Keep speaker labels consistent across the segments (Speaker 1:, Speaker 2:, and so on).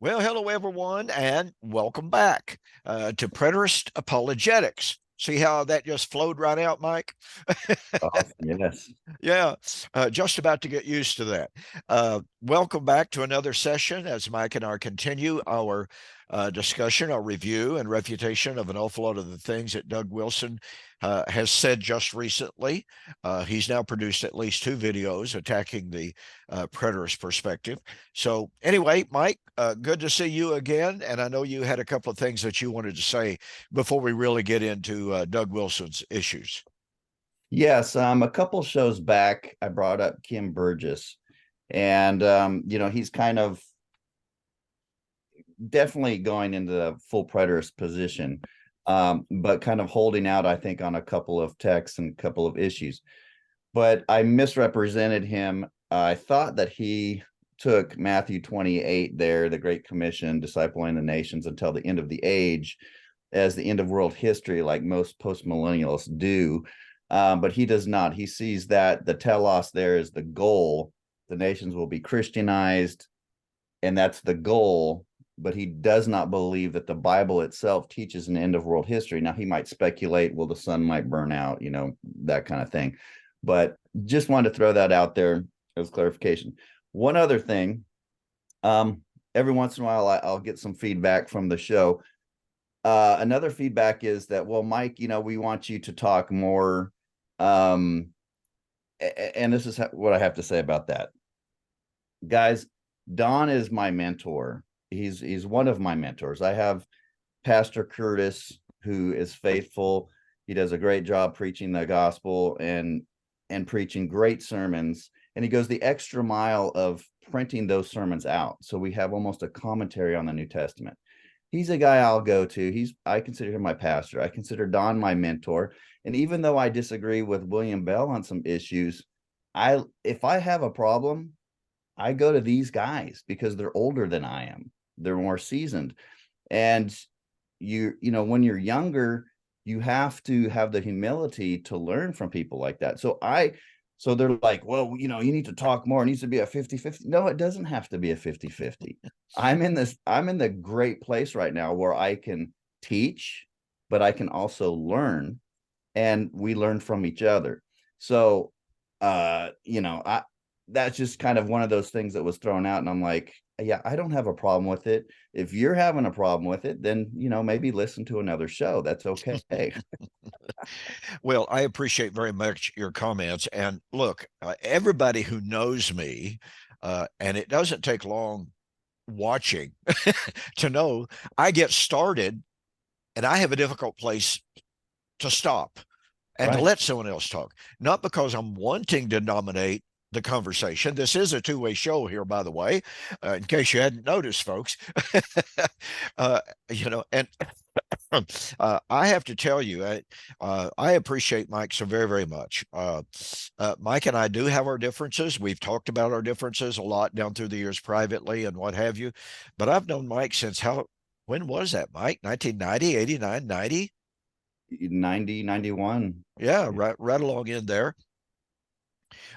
Speaker 1: Well, hello, everyone, and welcome back to Preterist Apologetics. See how that just flowed right out, Mike?
Speaker 2: Awesome. Yes.
Speaker 1: Yeah, just about to get used to that. Welcome back to another session as Mike and I continue our discussion, our review, and refutation of an awful lot of the things that Doug Wilson has said just recently. He's now produced at least two videos attacking the preterist perspective. So, anyway, Mike, good to see you again. And I know you had a couple of things that you wanted to say before we really get into Doug Wilson's issues.
Speaker 2: Yes. A couple shows back, I brought up Kim Burgess, and he's kind of definitely going into the full preterist position, but kind of holding out, I think, on a couple of texts and a couple of issues. But I misrepresented him. I thought that he took Matthew 28 there, the Great Commission, discipling the nations until the end of the age, as the end of world history, like most postmillennialists do. But he does not. He sees that the telos there is the goal. The nations will be Christianized, and that's the goal. But he does not believe that the Bible itself teaches an end of world history. Now, he might speculate, well, the sun might burn out, that kind of thing. But just wanted to throw that out there as clarification. One other thing, every once in a while, I'll get some feedback from the show. Another feedback is that, well, Mike, we want you to talk more. And this is what I have to say about that. Guys, Don is my mentor. He's one of my mentors. I have Pastor Curtis, who is faithful. He does a great job preaching the gospel and preaching great sermons. And he goes the extra mile of printing those sermons out. So we have almost a commentary on the New Testament. He's a guy I'll go to. I consider him my pastor. I consider Don my mentor. And even though I disagree with William Bell on some issues, if I have a problem, I go to these guys because they're older than I am. They're more seasoned. And when you're younger, you have to have the humility to learn from people like that. So they're like, well, you need to talk more. It needs to be a 50-50. No, it doesn't have to be a 50-50. I'm in the great place right now where I can teach, but I can also learn, and we learn from each other. So, that's just kind of one of those things that was thrown out. And I'm like, yeah, I don't have a problem with it. If you're having a problem with it, then, maybe listen to another show. That's okay.
Speaker 1: Well, I appreciate very much your comments. And look, everybody who knows me, and it doesn't take long watching to know I get started and I have a difficult place to stop and to
Speaker 2: Right.
Speaker 1: let someone else talk, not because I'm wanting to dominate the conversation. This is a two-way show here, by the way, in case you hadn't noticed, folks. uh, and I have to tell you, I appreciate Mike so very, very much. Mike and I do have our differences. We've talked about our differences a lot down through the years privately and what have you. But I've known Mike since when was that, Mike? 1990, 89, 90?
Speaker 2: 90, 91.
Speaker 1: Yeah, right along in there.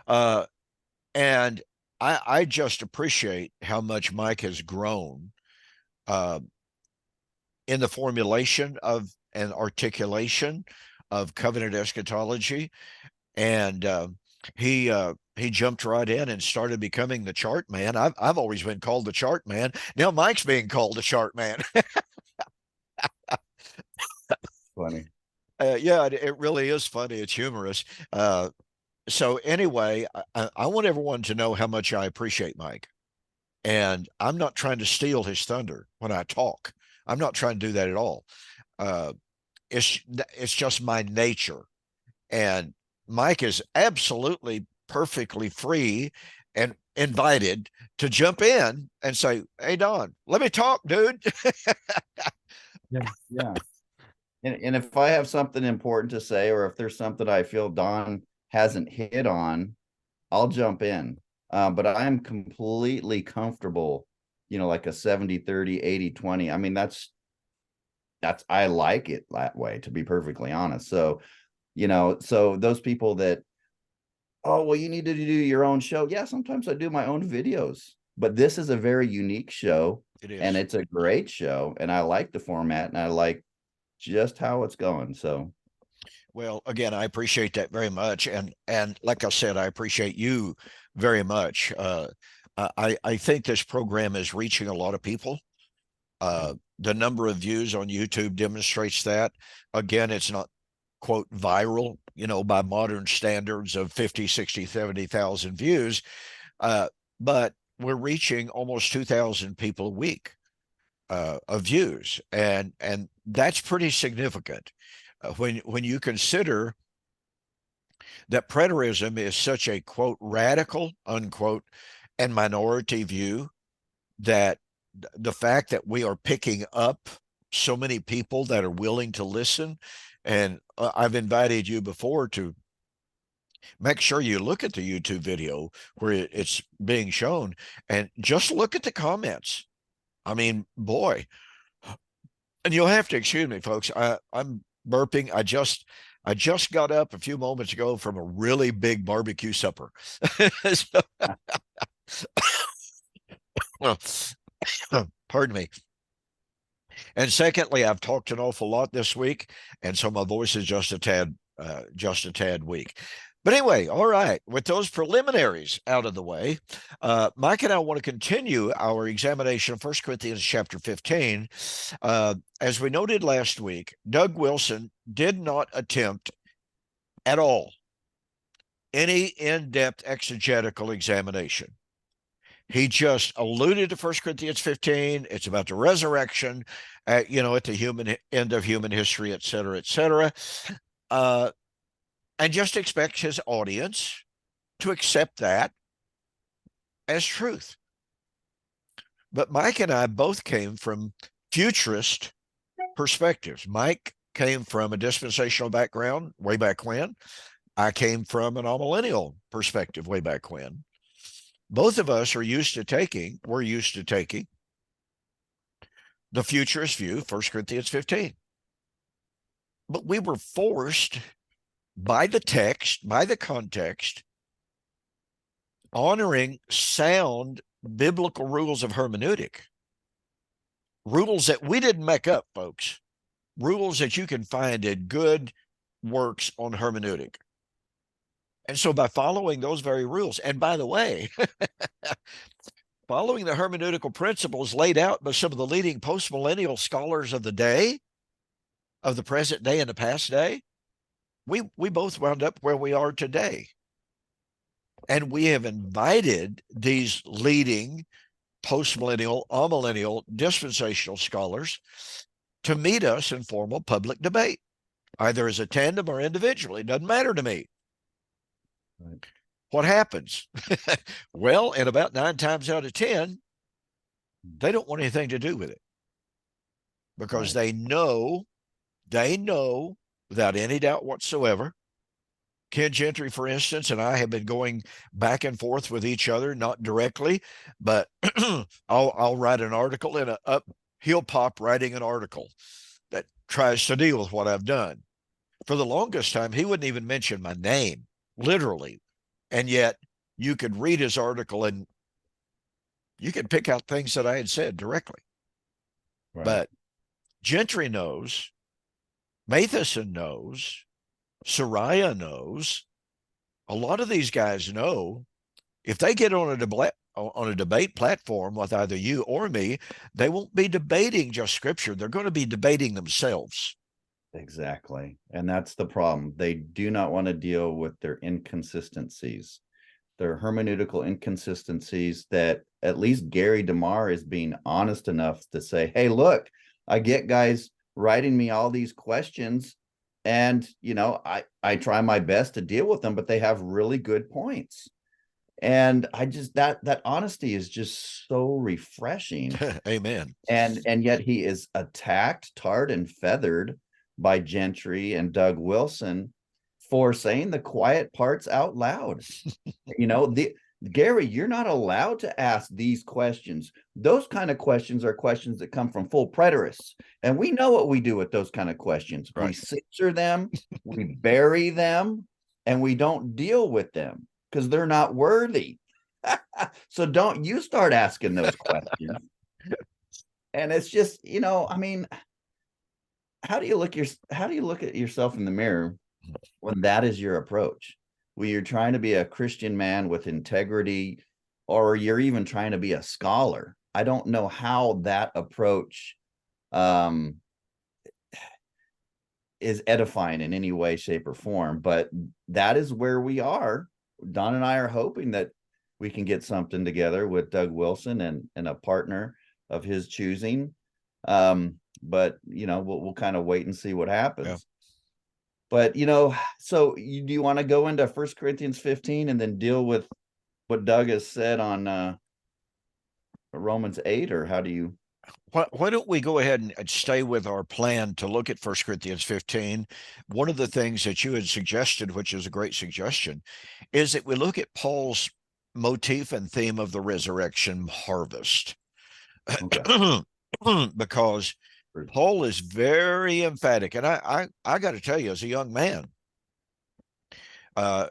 Speaker 1: Uh, and I just appreciate how much Mike has grown uh, in the formulation of and articulation of covenant eschatology, and he jumped right in and started becoming the chart man. I've always been called the chart man. Now Mike's being called the chart man.
Speaker 2: Funny.
Speaker 1: Yeah, it really is funny. It's humorous. So anyway, I want everyone to know how much I appreciate Mike, and I'm not trying to steal his thunder when I talk. I'm not trying to do that at all. Uh, it's just my nature. And Mike is absolutely perfectly free and invited to jump in and say, "Hey, Don, let me talk, dude."
Speaker 2: Yeah. Yeah. And if I have something important to say, or if there's something I feel Don hasn't hit on, I'll jump in. But I'm completely comfortable, like a 70-30, 80-20. I mean, I like it that way, to be perfectly honest. So, so those people that, oh, well, you need to do your own show. Yeah, sometimes I do my own videos. But this is a very unique show,
Speaker 1: It
Speaker 2: and
Speaker 1: is.
Speaker 2: it's a great show, and I like the format, and I like just how it's going. So,
Speaker 1: Well, again, I appreciate that very much, and like I said, I appreciate you very much. I think this program is reaching a lot of people. The number of views on YouTube demonstrates that. Again, it's not quote viral, by modern standards of 50, 60, 70,000 views, but we're reaching almost 2,000 people a week of views, and that's pretty significant when you consider that preterism is such a quote radical unquote and minority view, that the fact that we are picking up so many people that are willing to listen. And I've invited you before to make sure you look at the YouTube video where it's being shown and just look at the comments. I mean, boy, and you'll have to excuse me, folks. I'm burping. I just got up a few moments ago from a really big barbecue supper. So, pardon me. And secondly, I've talked an awful lot this week, and so my voice is just a tad weak. But anyway, all right. With those preliminaries out of the way, Mike and I want to continue our examination of 1 Corinthians chapter 15. As we noted last week, Doug Wilson did not attempt at all any in-depth exegetical examination. He just alluded to 1 Corinthians 15. It's about the resurrection, at the human end of human history, et cetera, et cetera. And just expects his audience to accept that as truth. But Mike and I both came from futurist perspectives. Mike came from a dispensational background way back when. I came from an amillennial perspective way back when. Both of us we're used to taking the futurist view, 1 Corinthians 15. But we were forced by the text, by the context, honoring sound biblical rules of hermeneutic, rules that we didn't make up, folks, rules that you can find in good works on hermeneutic. And so by following those very rules, and by the way, following the hermeneutical principles laid out by some of the leading postmillennial scholars of the day, of the present day and the past day, we both wound up where we are today. And we have invited these leading postmillennial, amillennial, dispensational scholars to meet us in formal public debate, either as a tandem or individually. It doesn't matter to me. Right. What happens? Well, and about 9 times out of 10, they don't want anything to do with it because they know without any doubt whatsoever. Ken Gentry, for instance, and I have been going back and forth with each other, not directly, but I'll write an article he'll pop writing an article that tries to deal with what I've done. For the longest time, he wouldn't even mention my name, literally. And yet you could read his article and you could pick out things that I had said directly. Right. But Gentry knows, Matheson knows, Soraya knows, a lot of these guys know if they get on a debate platform with either you or me, they won't be debating just scripture. They're going to be debating themselves.
Speaker 2: Exactly. And that's the problem. They do not want to deal with their inconsistencies, their hermeneutical inconsistencies, that at least Gary DeMar is being honest enough to say, hey, look, I get guys writing me all these questions, and I try my best to deal with them, but they have really good points. And I just that honesty is just so refreshing.
Speaker 1: Amen.
Speaker 2: And yet he is attacked, tarred and feathered by Gentry and Doug Wilson for saying the quiet parts out loud. Gary, you're not allowed to ask these questions. Those kind of questions are questions that come from full preterists. And we know what we do with those kind of questions. Right. We censor them, we bury them, and we don't deal with them because they're not worthy. So don't you start asking those questions. And it's just, I mean, how do you look at yourself in the mirror when that is your approach? When you're trying to be a Christian man with integrity, or you're even trying to be a scholar. I don't know how that approach um is edifying in any way, shape, or form, but that is where we are. Don and I are hoping that we can get something together with Doug Wilson and a partner of his choosing. But we'll kind of wait and see what
Speaker 1: Yeah.
Speaker 2: happens. But so do you want to go into 1 Corinthians 15 and then deal with what Doug has said on Romans 8, or how do you?
Speaker 1: Why don't we go ahead and stay with our plan to look at 1 Corinthians 15? One of the things that you had suggested, which is a great suggestion, is that we look at Paul's motif and theme of the resurrection harvest.
Speaker 2: Okay.
Speaker 1: Because Paul is very emphatic. And I got to tell you, as a young man, a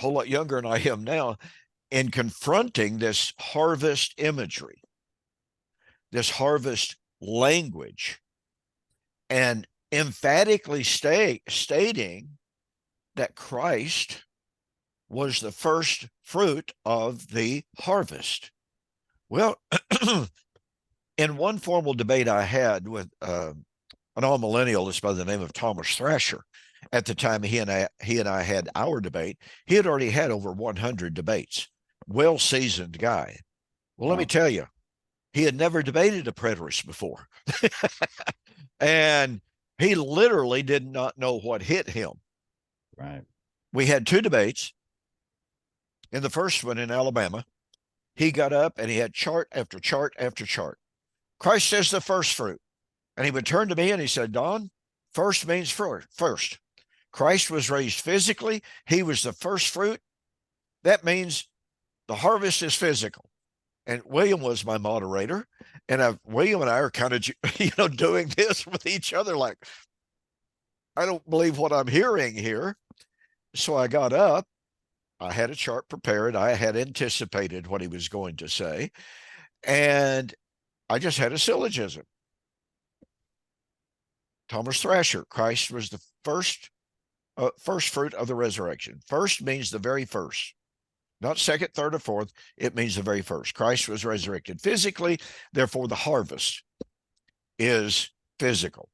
Speaker 1: whole lot younger than I am now, in confronting this harvest imagery, this harvest language, and emphatically stating that Christ was the first fruit of the harvest. Well, in one formal debate I had with an all-millennialist by the name of Thomas Thrasher, at the time he and I had our debate, he had already had over 100 debates. Well-seasoned guy. Well, let me tell you, he had never debated a preterist before. And he literally did not know what hit him.
Speaker 2: Right.
Speaker 1: We had two debates. In the first one in Alabama, he got up and he had chart after chart after chart. Christ is the first fruit. And he would turn to me and he said, Don, first means first. Christ was raised physically. He was the first fruit. That means the harvest is physical. And William was my moderator. And William and I are kind of, doing this with each other. Like, I don't believe what I'm hearing here. So I got up. I had a chart prepared. I had anticipated what he was going to say. And I just had a syllogism. Thomas Thrasher, Christ was the first fruit of the resurrection. First means the very first, not second, third, or fourth. It means the very first. Christ was resurrected physically. Therefore, the harvest is physical.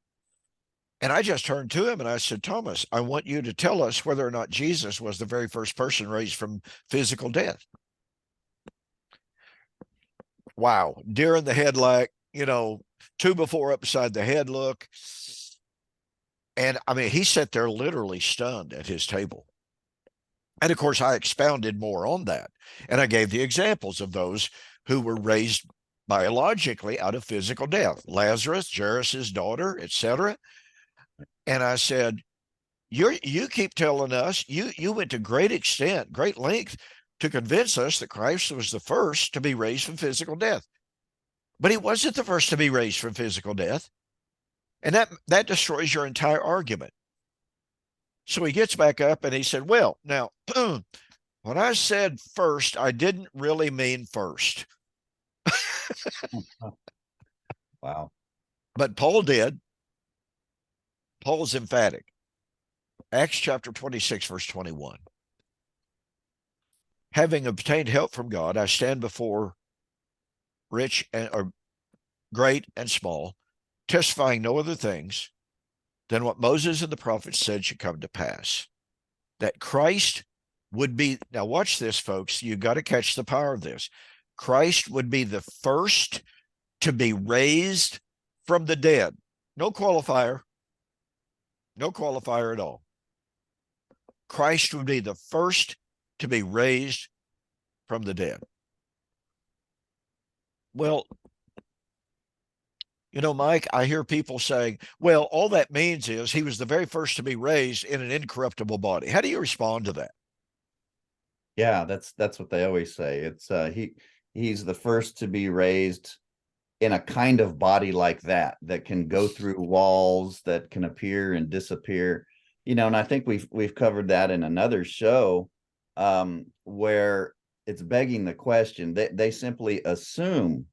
Speaker 1: And I just turned to him and I said, Thomas, I want you to tell us whether or not Jesus was the very first person raised from physical death. Wow. Deer in the headlight, two before upside the head look. And I mean, he sat there literally stunned at his table. And of course, I expounded more on that. And I gave the examples of those who were raised biologically out of physical death: Lazarus, Jairus's daughter, etc. And I said, you keep telling us, you went to great length to convince us that Christ was the first to be raised from physical death. But he wasn't the first to be raised from physical death. And that destroys your entire argument. So he gets back up and he said, well, now, when I said first, I didn't really mean first.
Speaker 2: Wow.
Speaker 1: But Paul did. Paul's emphatic. Acts chapter 26, verse 21. Having obtained help from God, I stand before rich or great and small, testifying no other things than what Moses and the prophets said should come to pass. That Christ would be, now watch this, folks, you've got to catch the power of this. Christ would be the first to be raised from the dead. No qualifier. No qualifier at all. Christ would be the first to be raised from the dead. Well, Mike, I hear people saying, well, all that means is he was the very first to be raised in an incorruptible body. How do you respond to that?
Speaker 2: Yeah, that's what they always say. It's he's the first to be raised in a kind of body like that can go through walls, that can appear and disappear. And I think we've covered that in another show, where it's begging the question. They simply assume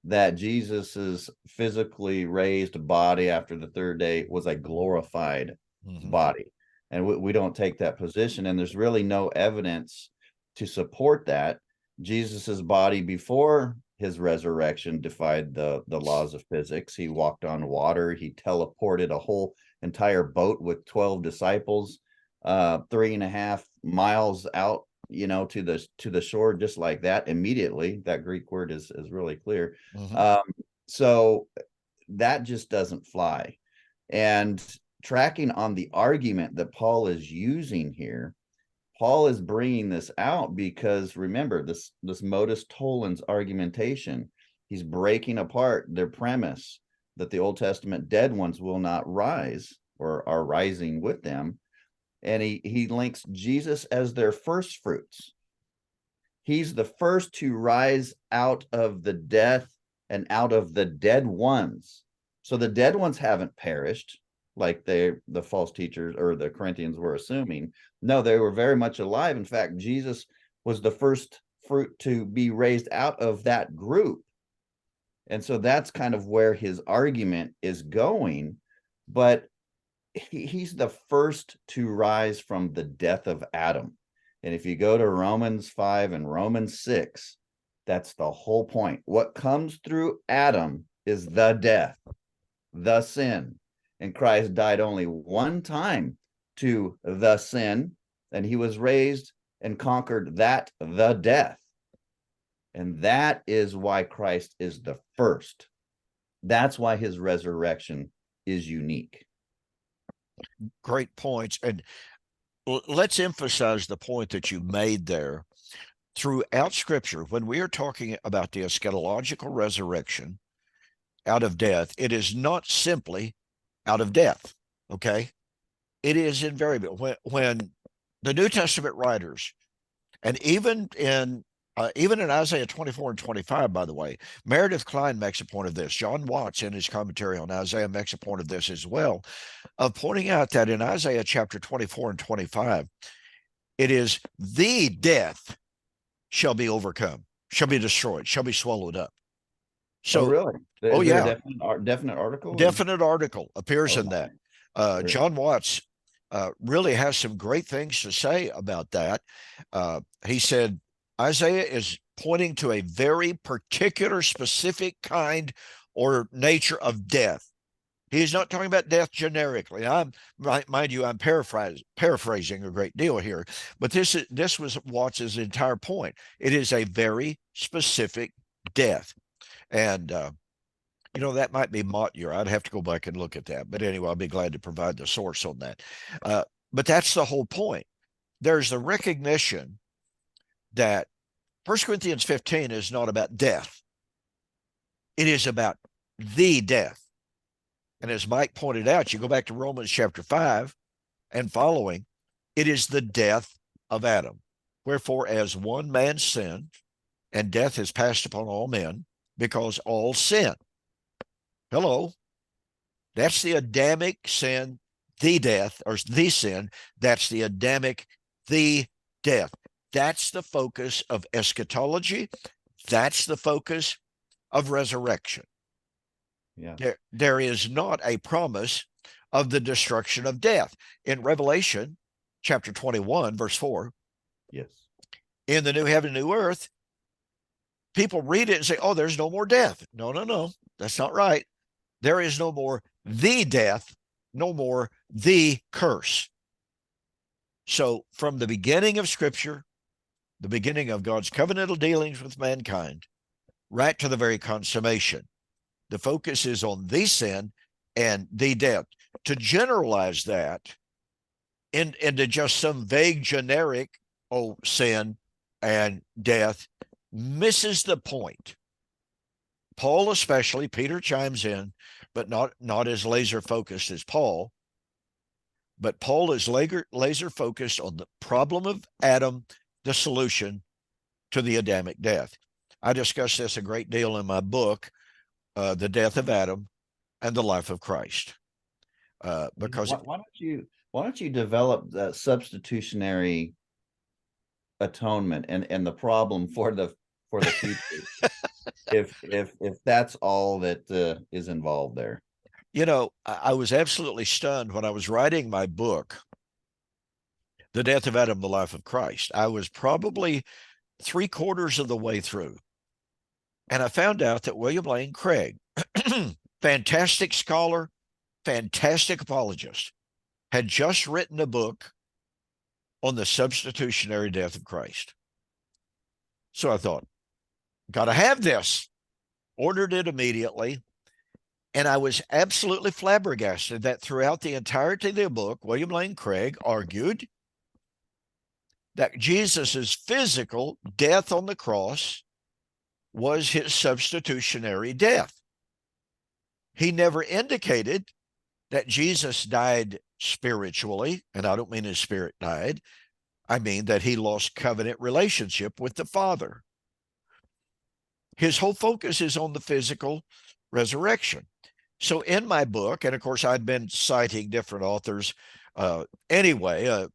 Speaker 2: that Jesus's physically raised body after the third day was a glorified body. And we don't take that position. And there's really no evidence to support that. Jesus's body before his resurrection defied the laws of physics. He walked on water. He teleported a whole entire boat with 12 disciples 3.5 miles out, to the shore, just like that, immediately. That Greek word is really clear. So that just doesn't fly. And tracking on the argument that Paul is using here, Paul is bringing this out because, remember, this modus tollens argumentation. He's breaking apart their premise that the Old Testament dead ones will not rise or are rising with them. And he links Jesus as their first fruits. He's the first to rise out of the death and out of the dead ones. So the dead ones haven't perished like the false teachers or the Corinthians were assuming. No, they were very much alive. In fact, Jesus was the first fruit to be raised out of that group. And so that's kind of where his argument is going. But he's the first to rise from the death of Adam. And if you go to Romans 5 and Romans 6, that's the whole point. What comes through Adam is the death, the sin. And Christ died only one time to the sin, and he was raised and conquered that, the death. And that is why Christ is the first. That's why his resurrection is unique.
Speaker 1: Great points. And let's emphasize the point that you made there. Throughout Scripture, when we are talking about the eschatological resurrection out of death, it is not simply out of death, okay? It is invariable. When the New Testament writers, and even in Isaiah 24 and 25, by the way, Meredith Klein makes a point of this. John Watts, in his commentary on Isaiah, makes a point of this as well, of pointing out that in Isaiah chapter 24 and 25, it is the death shall be overcome, shall be destroyed, shall be swallowed up. So,
Speaker 2: really?
Speaker 1: oh
Speaker 2: Is there
Speaker 1: yeah,
Speaker 2: a definite article?
Speaker 1: definite article appears
Speaker 2: Oh,
Speaker 1: in that.
Speaker 2: my.
Speaker 1: John Watts really has some great things to say about that. He said Isaiah is pointing to a very particular, specific kind or nature of death. He's not talking about death generically. Mind you, I'm paraphrasing a great deal here, but this was Watts's entire point. It is a very specific death, and that might be Montyer. I'd have to go back and look at that. But anyway, I'll be glad to provide the source on that. But that's the whole point. There's the recognition that 1 Corinthians 15 is not about death. It is about the death. And as Mike pointed out, you go back to Romans chapter 5 and following, it is the death of Adam. Wherefore, as one man sinned, and death has passed upon all men, because all sin. Hello. That's the Adamic sin, the death, or the sin. That's the Adamic, the death. That's the focus of eschatology. That's the focus of resurrection.
Speaker 2: Yeah.
Speaker 1: There is not a promise of the destruction of death. In Revelation chapter 21, verse 4,
Speaker 2: yes,
Speaker 1: in the new heaven, new earth, people read it and say, oh, there's no more death. No, that's not right. There is no more the death, no more the curse. So from the beginning of Scripture, the beginning of God's covenantal dealings with mankind, right to the very consummation, the focus is on the sin and the death. To generalize that into just some vague generic, sin and death, misses the point. Paul especially, Peter chimes in, but not as laser focused as Paul. But Paul is laser focused on the problem of Adam, the solution to the Adamic death. I discuss this a great deal in my book, The Death of Adam and the Life of Christ. Because
Speaker 2: why don't you develop the substitutionary atonement and the problem for the future, if that's all that is involved there.
Speaker 1: You know, I was absolutely stunned when I was writing my book, The Death of Adam, the Life of Christ. I was probably three-quarters of the way through, and I found out that William Lane Craig, fantastic scholar, fantastic apologist, had just written a book on the substitutionary death of Christ. So I thought, got to have this. Ordered it immediately. And I was absolutely flabbergasted that throughout the entirety of the book, William Lane Craig argued that Jesus's physical death on the cross was his substitutionary death. He never indicated that Jesus died spiritually, and I don't mean his spirit died. I mean that he lost covenant relationship with the Father. His whole focus is on the physical resurrection. So in my book, and of course I'd been citing different authors anyway,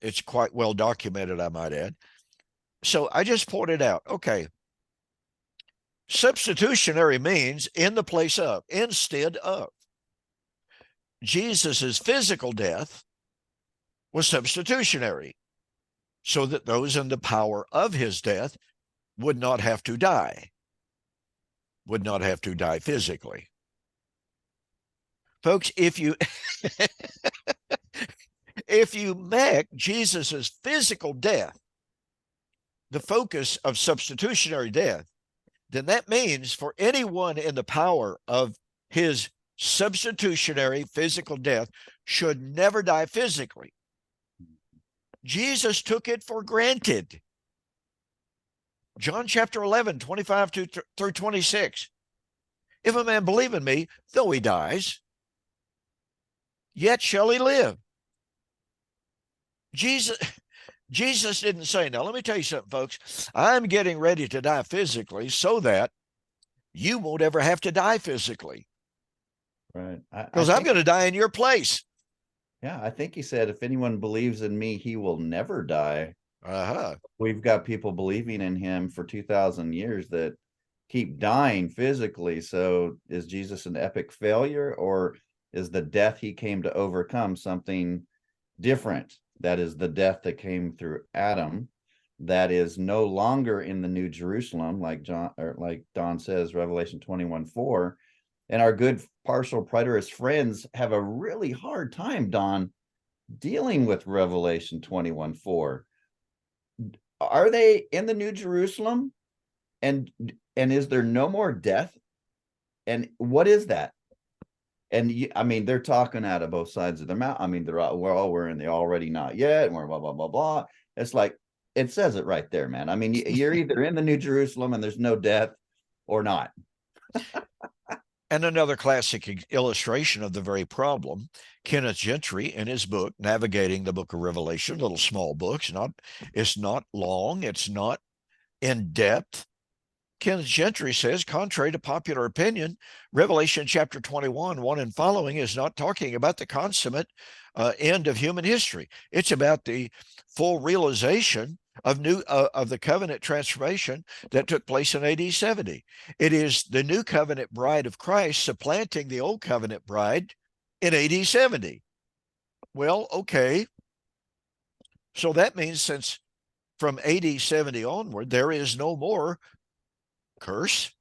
Speaker 1: it's quite well documented, I might add. So I just pointed out, okay, substitutionary means in the place of, instead of. Jesus's physical death was substitutionary, so that those in the power of his death would not have to die, would not have to die physically. Folks, if you if you make Jesus's physical death the focus of substitutionary death, then that means for anyone in the power of his substitutionary physical death should never die physically. Jesus took it for granted. John chapter 11, 25 through 26. If a man believe in me, though he dies, yet shall he live. Jesus didn't say, now let me tell you something, folks. I'm getting ready to die physically so that you won't ever have to die physically.
Speaker 2: Right.
Speaker 1: Because I'm going to die in your place.
Speaker 2: Yeah, I think he said, if anyone believes in me, he will never die.
Speaker 1: Uh-huh.
Speaker 2: We've got people believing in him for 2,000 years that keep dying physically. So is Jesus an epic failure, or is the death he came to overcome something different? That is the death that came through Adam, that is no longer in the New Jerusalem, like Don says, Revelation 21:4. And our good partial preterist friends have a really hard time, Don, dealing with Revelation 21:4. Are they in the New Jerusalem? And is there no more death? And what is that? And I mean, they're talking out of both sides of their mouth. I mean, we're in the already not yet, and we're blah blah blah blah. It's like, it says it right there, man. I mean, you're either in the New Jerusalem and there's no death, or not.
Speaker 1: And another classic illustration of the very problem, Kenneth Gentry, in his book Navigating the Book of Revelation, little small books, it's not long, it's not in depth. Kenneth Gentry says, contrary to popular opinion, Revelation chapter 21, 1 and following, is not talking about the consummate end of human history. It's about the full realization of the covenant transformation that took place in AD 70. It is the new covenant bride of Christ supplanting the old covenant bride in AD 70. Well, okay. So that means since from AD 70 onward, there is no more curse.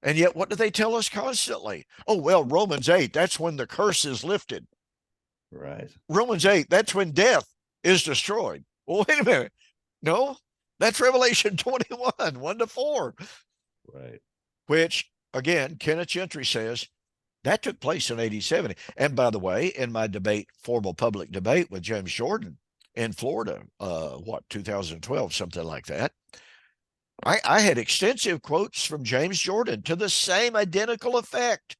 Speaker 1: And yet, what do they tell us constantly? Oh, well, Romans 8, that's when the curse is lifted.
Speaker 2: Right.
Speaker 1: Romans 8, that's when death is destroyed. Well, wait a minute. No, that's Revelation 21, 1 to 4.
Speaker 2: Right.
Speaker 1: Which, again, Kenneth Gentry says that took place in AD 70. And by the way, in my formal public debate with James Jordan in Florida, 2012, something like that, I had extensive quotes from James Jordan to the same identical effect.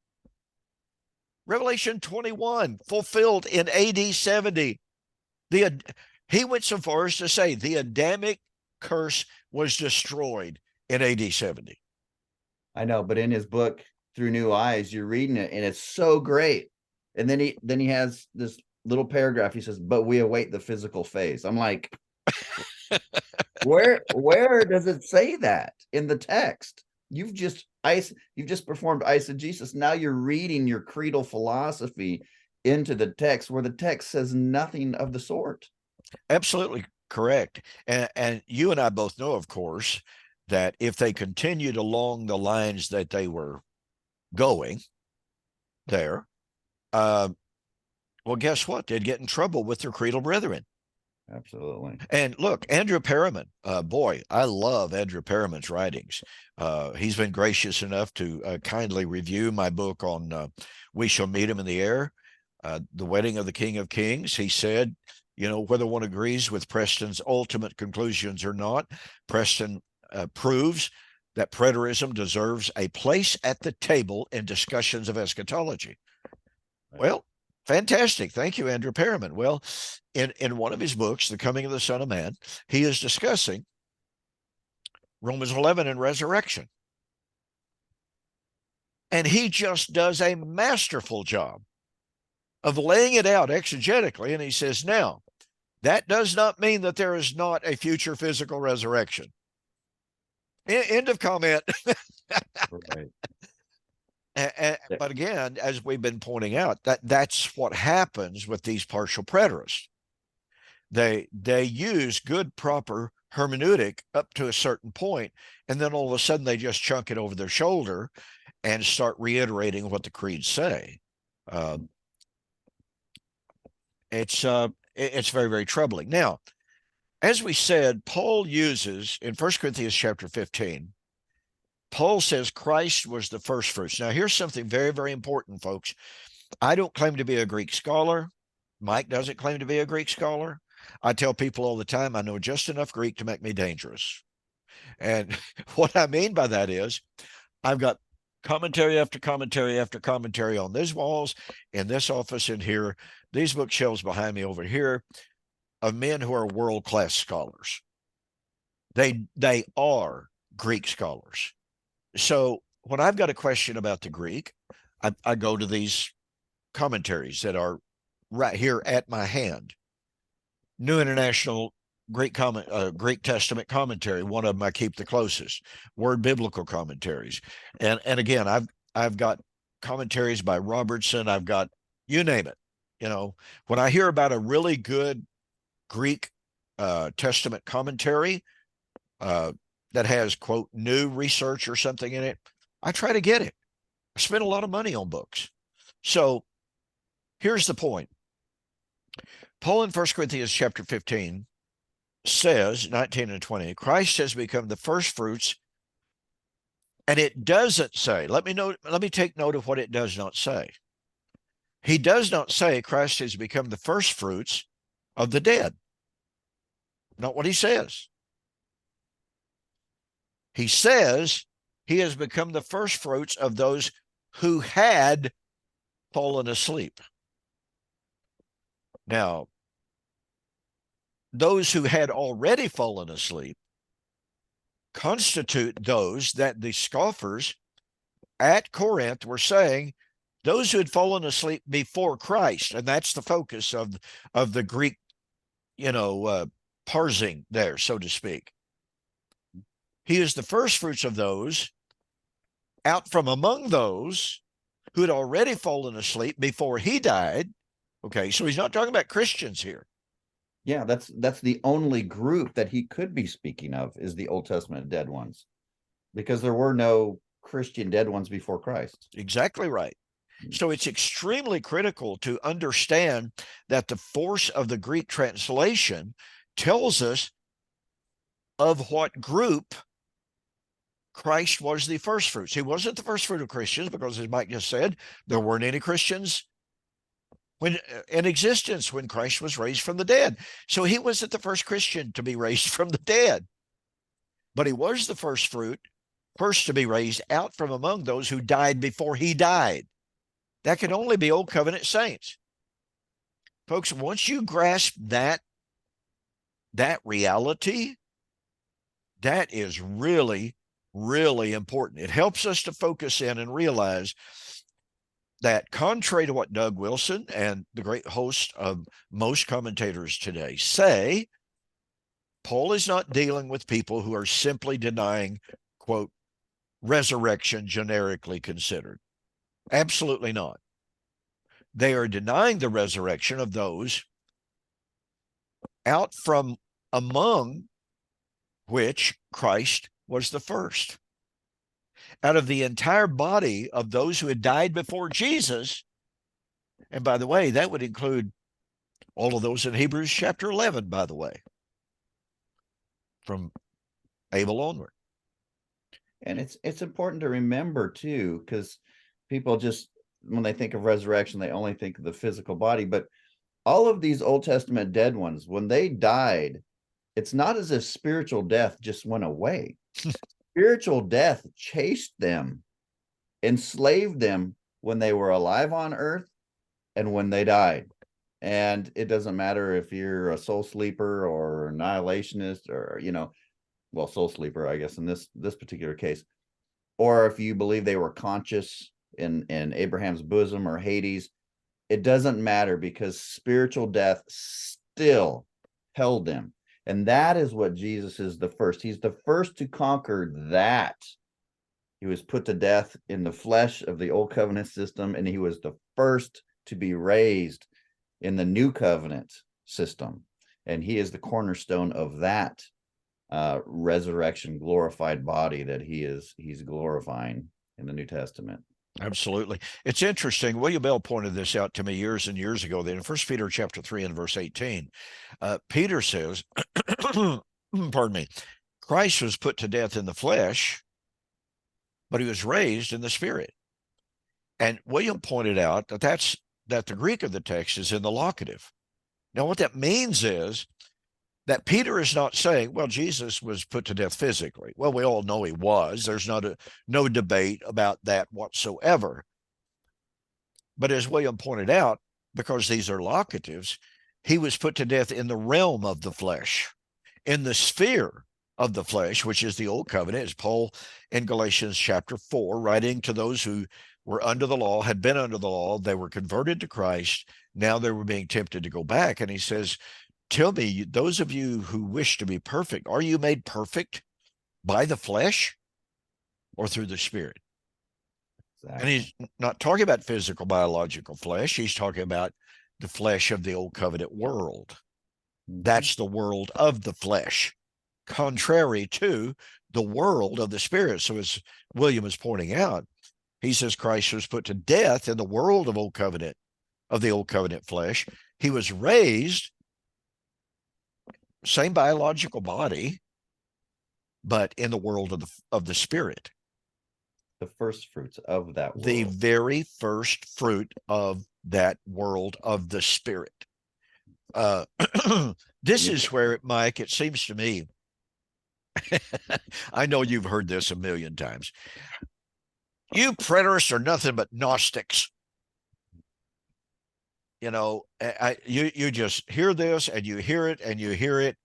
Speaker 1: Revelation 21 fulfilled in AD 70. He went so far as to say the Adamic curse was destroyed in AD 70.
Speaker 2: I know, but in his book, Through New Eyes, you're reading it and it's so great. And then he has this little paragraph. He says, but we await the physical phase. I'm like, Where does it say that in the text? You've just performed eisegesis. Now you're reading your creedal philosophy into the text where the text says nothing of the sort.
Speaker 1: Absolutely correct. And you and I both know, of course, that if they continued along the lines that they were going there, uh, well, guess what? They'd get in trouble with their creedal brethren.
Speaker 2: Absolutely.
Speaker 1: And look, Andrew Perriman, boy, I love Andrew Perriman's writings. He's been gracious enough to kindly review my book on We Shall Meet Him in the Air, The Wedding of the King of Kings. He said, you know, whether one agrees with Preston's ultimate conclusions or not, Preston proves that preterism deserves a place at the table in discussions of eschatology.
Speaker 2: Right.
Speaker 1: Well, fantastic. Thank you, Andrew Perriman. Well, in one of his books, The Coming of the Son of Man, he is discussing Romans 11 and resurrection. And he just does a masterful job of laying it out exegetically. And he says, now, that does not mean that there is not a future physical resurrection. End of comment.
Speaker 2: Right.
Speaker 1: But again, as we've been pointing out, that's what happens with these partial preterists. They use good, proper hermeneutic up to a certain point, and then all of a sudden they just chunk it over their shoulder and start reiterating what the creeds say. It's very, very troubling. Now, as we said, Paul uses in 1 Corinthians chapter 15, Paul says Christ was the first fruits. Now, here's something very, very important, folks. I don't claim to be a Greek scholar. Mike doesn't claim to be a Greek scholar. I tell people all the time I know just enough Greek to make me dangerous. And what I mean by that is I've got commentary after commentary after commentary on these walls, in this office in here, these bookshelves behind me over here, of men who are world-class scholars. They are Greek scholars. So when I've got a question about the Greek, I go to these commentaries that are right here at my hand. New International Greek Testament Commentary, one of them I keep the closest. Word Biblical Commentaries, and again, I've got commentaries by Robertson. I've got, you name it. You know, when I hear about a really good Greek Testament commentary that has, quote, new research or something in it, I try to get it. I spend a lot of money on books. So here's the point. Paul in 1 Corinthians chapter 15 says, 19 and 20, Christ has become the first fruits. And it doesn't say, let me take note of what it does not say. He does not say Christ has become the first fruits of the dead. Not what he says. He says he has become the first fruits of those who had fallen asleep. Now, those who had already fallen asleep constitute those that the scoffers at Corinth were saying, those who had fallen asleep before Christ. And that's the focus of the Greek, parsing there, so to speak. He is the first fruits of those out from among those who had already fallen asleep before he died. Okay, so he's not talking about Christians here.
Speaker 2: Yeah, that's the only group that he could be speaking of, is the Old Testament dead ones, because there were no Christian dead ones before Christ.
Speaker 1: Exactly right. So it's extremely critical to understand that the force of the Greek translation tells us of what group Christ was the first fruits. He wasn't the first fruit of Christians because, as Mike just said, there weren't any Christians when in existence when Christ was raised from the dead. So he wasn't the first Christian to be raised from the dead. But he was the first fruit, first to be raised out from among those who died before he died. That can only be Old Covenant saints. Folks, once you grasp that reality, that is really, really important. It helps us to focus in and realize that, contrary to what Doug Wilson and the great host of most commentators today say, Paul is not dealing with people who are simply denying, quote, resurrection generically considered. Absolutely not. They are denying the resurrection of those out from among which Christ was the first. Out of the entire body of those who had died before Jesus, and by the way, that would include all of those in Hebrews chapter 11, by the way, from Abel onward.
Speaker 2: And it's important to remember too, because people just, when they think of resurrection, they only think of the physical body. But all of these Old Testament dead ones, when they died, it's not as if spiritual death just went away. Spiritual death chased them, enslaved them when they were alive on earth and when they died. And it doesn't matter if you're a soul sleeper or annihilationist or, well, soul sleeper, I guess, in this particular case, or if you believe they were conscious in Abraham's bosom or Hades. It doesn't matter, because spiritual death still held them. And that is what Jesus is the first. He's the first to conquer that. He was put to death in the flesh of the old covenant system, and he was the first to be raised in the new covenant system. And he is the cornerstone of that resurrection, glorified body that he's glorifying in the New Testament.
Speaker 1: Absolutely. It's interesting. William Bell pointed this out to me years and years ago, that in 1 Peter chapter 3 and verse 18, Peter says, pardon me, Christ was put to death in the flesh, but he was raised in the spirit. And William pointed out that the Greek of the text is in the locative. Now, what that means is that Peter is not saying, well, Jesus was put to death physically. Well, we all know he was. There's no debate about that whatsoever. But as William pointed out, because these are locatives, he was put to death in the realm of the flesh, in the sphere of the flesh, which is the old covenant, as Paul in Galatians chapter 4, writing to those who were under the law, had been under the law, they were converted to Christ. Now they were being tempted to go back. And he says, tell me, those of you who wish to be perfect, are you made perfect by the flesh or through the spirit? Exactly. And he's not talking about physical, biological flesh. He's talking about the flesh of the old covenant world. That's the world of the flesh, contrary to the world of the spirit. So as William is pointing out, he says Christ was put to death in the world of the old covenant flesh. He was raised, same biological body, but in the world of the spirit.
Speaker 2: The first fruits of that world.
Speaker 1: The very first fruit of that world of the spirit. This is where, Mike, it seems to me, I know you've heard this a million times. You preterists are nothing but Gnostics. You just hear this and you hear it and you hear it.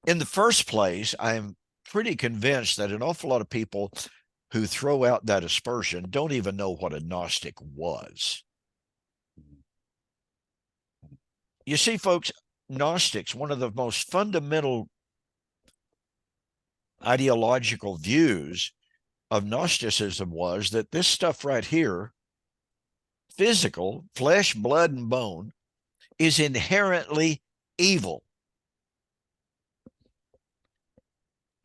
Speaker 1: In the first place, I'm pretty convinced that an awful lot of people who throw out that aspersion don't even know what a Gnostic was. You see, folks, Gnostics, one of the most fundamental ideological views of Gnosticism was that this stuff right here, physical, flesh, blood, and bone, is inherently evil.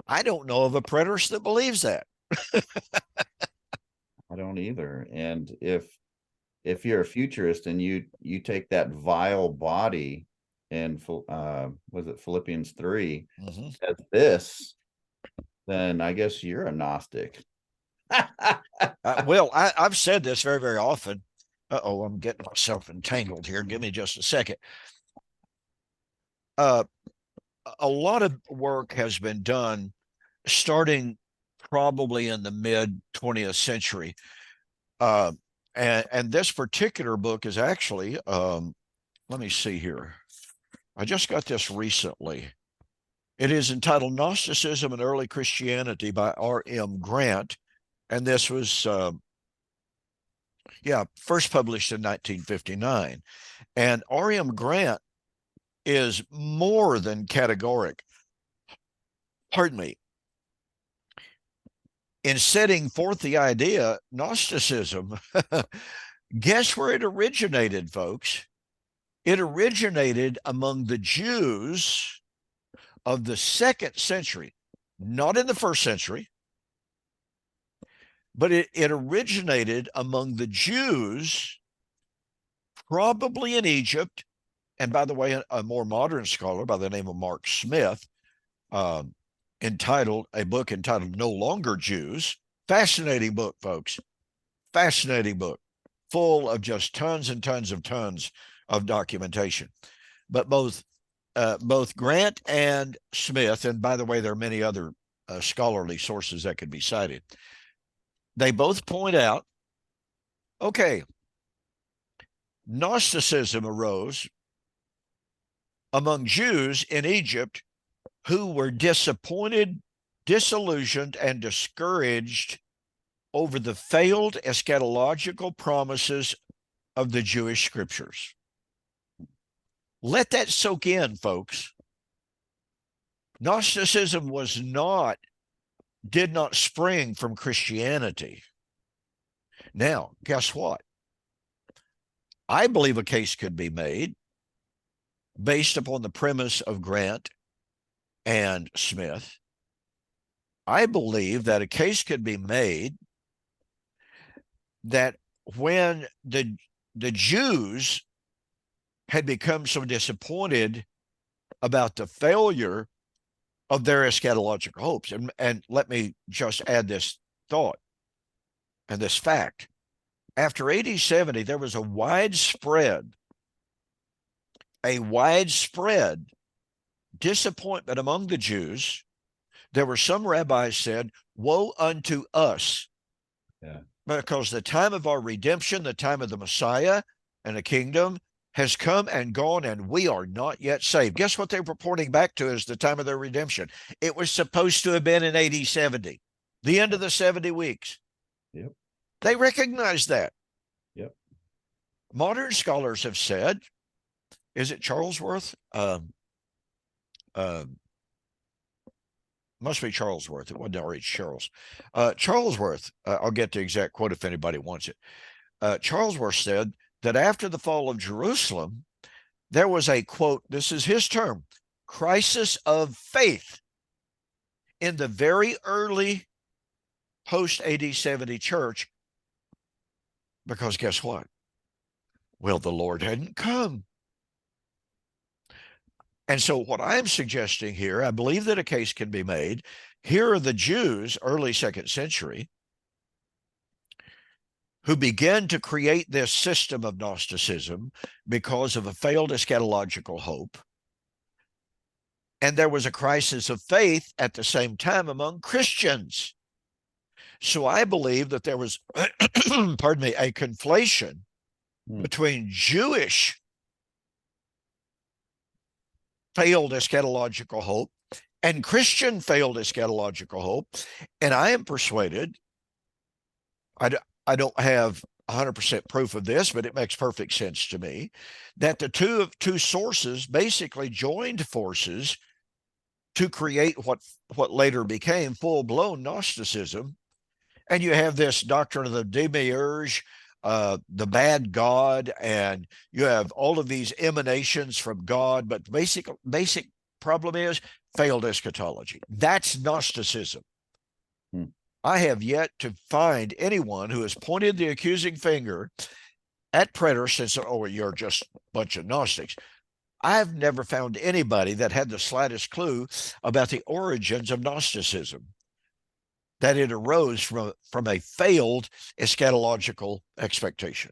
Speaker 1: I don't know of a preterist that believes that.
Speaker 2: I don't either. And if you're a futurist and you take that vile body and was it Philippians 3 as this, then I guess you're a Gnostic.
Speaker 1: Well, I've said this very, very often. Uh-oh, I'm getting myself entangled here. Give me just a second. A lot of work has been done starting probably in the mid 20th century. And this particular book is actually, let me see here. I just got this recently. It is entitled Gnosticism and Early Christianity by R.M. Grant. And this was, first published in 1959. And R.M. Grant is more than categoric. Pardon me. In setting forth the idea, Gnosticism, guess where it originated, folks? It originated among the Jews of the 2nd century, not in the 1st century, but it originated among the Jews, probably in Egypt. And by the way, a more modern scholar by the name of Mark Smith entitled a book entitled No Longer Jews. Fascinating book, folks. Fascinating book, full of just tons and tons of documentation. But both Grant and Smith, and by the way, there are many other scholarly sources that could be cited, they both point out, okay, Gnosticism arose among Jews in Egypt who were disappointed, disillusioned, and discouraged over the failed eschatological promises of the Jewish scriptures. Let that soak in, folks. Gnosticism did not spring from Christianity. Now, guess what? I believe a case could be made based upon the premise of Grant and Smith. I believe that a case could be made that when the Jews had become so disappointed about the failure of their eschatological hopes, and let me just add this thought and this fact. After AD 70, there was a widespread disappointment among the Jews. There were some rabbis said, woe unto us.
Speaker 2: Yeah.
Speaker 1: Because the time of our redemption, the time of the Messiah and the kingdom has come and gone, and we are not yet saved. Guess what they were pointing back to as the time of their redemption? It was supposed to have been in AD 70, the end of the 70 weeks.
Speaker 2: Yep.
Speaker 1: They recognized that.
Speaker 2: Yep.
Speaker 1: Modern scholars have said, is it Charlesworth? Must be Charlesworth. It wasn't already Charles. Charlesworth, I'll get the exact quote if anybody wants it. Charlesworth said that after the fall of Jerusalem, there was a, quote, this is his term, crisis of faith in the very early post AD 70 church, because guess what? Well, the Lord hadn't come. And so what I'm suggesting here, I believe that a case can be made. Here are the Jews, early 2nd century, who began to create this system of Gnosticism because of a failed eschatological hope. And there was a crisis of faith at the same time among Christians. So I believe that there was, pardon me, a conflation between Jewish failed eschatological hope and Christian failed eschatological hope. And I am persuaded, I don't have 100% proof of this, but it makes perfect sense to me, that the two sources basically joined forces to create what later became full-blown Gnosticism. And you have this doctrine of the demiurge, the bad God, and you have all of these emanations from God, but basic problem is failed eschatology. That's Gnosticism. I have yet to find anyone who has pointed the accusing finger at preterists and said, oh, you're just a bunch of Gnostics. I've never found anybody that had the slightest clue about the origins of Gnosticism, that it arose from a failed eschatological expectation.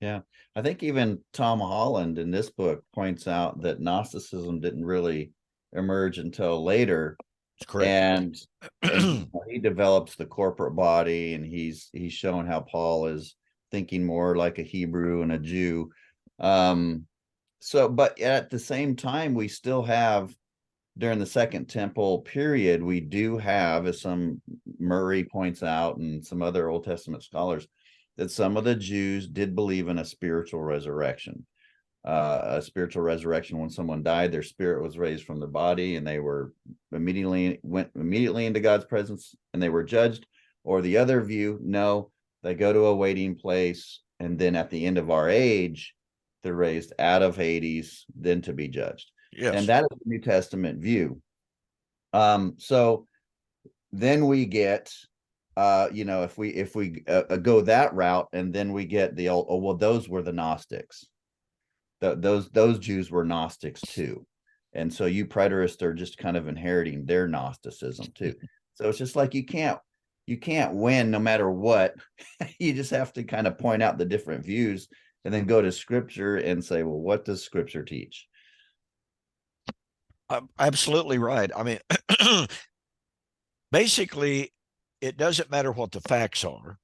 Speaker 2: Yeah. I think even Tom Holland in this book points out that Gnosticism didn't really emerge until later.
Speaker 1: That's correct.
Speaker 2: And he develops the corporate body, and he's shown how Paul is thinking more like a Hebrew and a Jew. But at the same time, we still have, during the Second Temple period, we do have, as some Murray points out and some other Old Testament scholars, that some of the Jews did believe in a spiritual resurrection. a spiritual resurrection. When someone died, their spirit was raised from their body, and they went immediately into God's presence, and they were judged. Or the other view, no, they go to a waiting place, and then at the end of our age, they're raised out of Hades, then to be judged. And
Speaker 1: Yes.
Speaker 2: that is the New Testament view. So then we get, if we go that route, and then we get the old, oh well, those were the Gnostics. Those Jews were Gnostics too, and so you preterists are just kind of inheriting their Gnosticism too. So it's just like you can't win no matter what. You just have to kind of point out the different views, and then go to Scripture and say, well, what does Scripture teach?
Speaker 1: Absolutely right. I mean, basically, it doesn't matter what the facts are.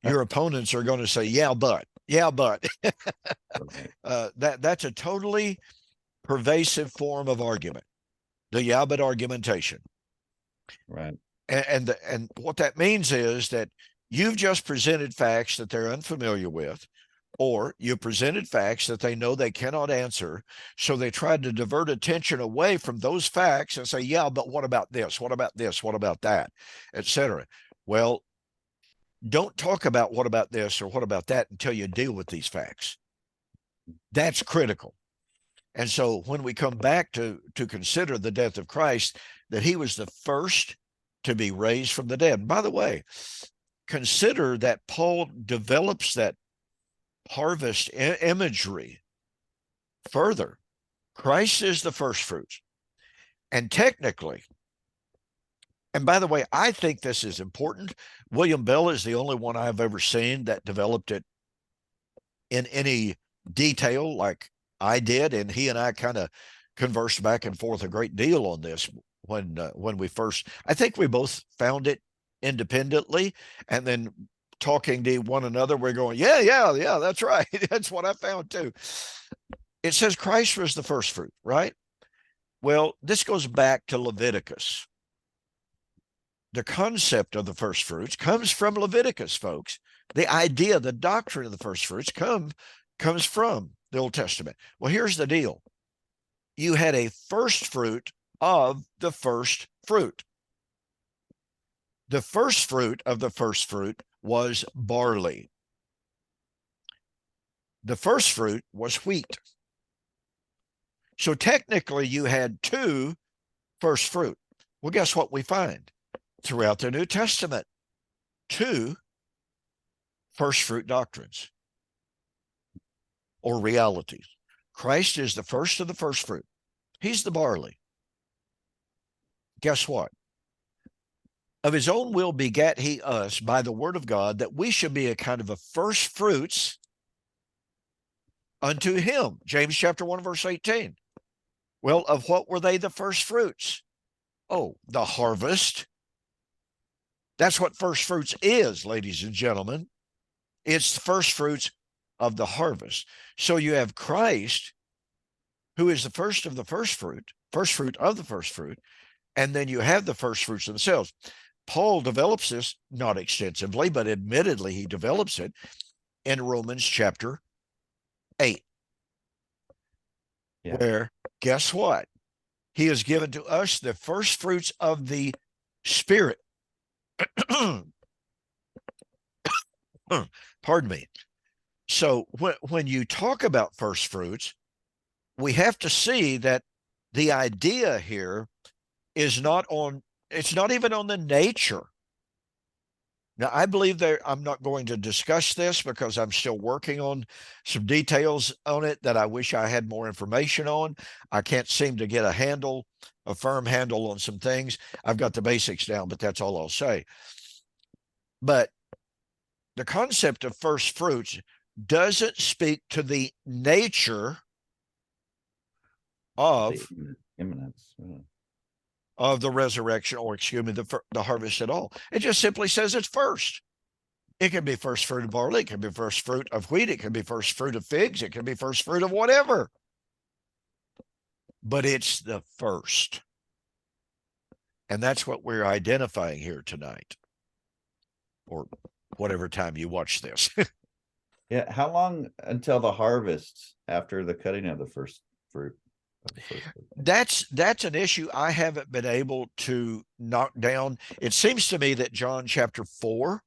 Speaker 1: Your opponents are going to say, yeah, but
Speaker 2: Right.
Speaker 1: that's a totally pervasive form of argument, the yeah, but argumentation.
Speaker 2: Right.
Speaker 1: And what that means is that you've just presented facts that they're unfamiliar with, or you presented facts that they know they cannot answer. So they tried to divert attention away from those facts and say, yeah, but what about this? What about this? What about that? Etc. Well, don't talk about what about this or what about that until you deal with these facts. That's critical. And so when we come back to consider the death of Christ, that he was the first to be raised from the dead. And by the way, consider that Paul develops that harvest imagery further. Christ is the first fruits. And technically, and by the way, I think this is important. William Bell is the only one I've ever seen that developed it in any detail like I did. And he and I kind of conversed back and forth a great deal on this when we first, I think we both found it independently, and then talking to one another, we're going, yeah, that's right. That's what I found too. It says Christ was the first fruit, right? Well, this goes back to Leviticus. The concept of the first fruits comes from Leviticus, folks. The idea, the doctrine of the first fruits comes from the Old Testament. Well, here's the deal. You had a first fruit of the first fruit. The first fruit of the first fruit was barley. The first fruit was wheat. So technically, you had two first fruit. Well, guess what we find throughout the New Testament? Two first fruit doctrines or realities. Christ is the first of the first fruit. He's the barley. Guess what? Of his own will begat he us by the word of God, that we should be a kind of a first fruits unto him. James chapter 1, verse 18. Well, of what were they the first fruits? Oh, the harvest. That's what first fruits is, ladies and gentlemen. It's the first fruits of the harvest. So you have Christ, who is the first of the first fruit of the first fruit, and then you have the first fruits themselves. Paul develops this, not extensively, but admittedly he develops it in Romans chapter 8,
Speaker 2: Yeah.
Speaker 1: where guess what? He has given to us the first fruits of the Spirit. Pardon me. So when you talk about first fruits, we have to see that the idea here is not on, it's not even on the nature. Now, I believe that I'm not going to discuss this because I'm still working on some details on it that I wish I had more information on. I can't seem to get a firm handle on some things. I've got the basics down, but that's all I'll say. But the concept of first fruits doesn't speak to the nature
Speaker 2: The
Speaker 1: of
Speaker 2: imminence.
Speaker 1: of the resurrection, or excuse me, the harvest at all. It just simply says it's first. It can be first fruit of barley. It can be first fruit of wheat. It can be first fruit of figs. It can be first fruit of whatever. But it's the first. And that's what we're identifying here tonight, or whatever time you watch this.
Speaker 2: Yeah. How long until the harvest after the cutting of the first fruit of the first fruit?
Speaker 1: That's an issue I haven't been able to knock down. It seems to me that John chapter 4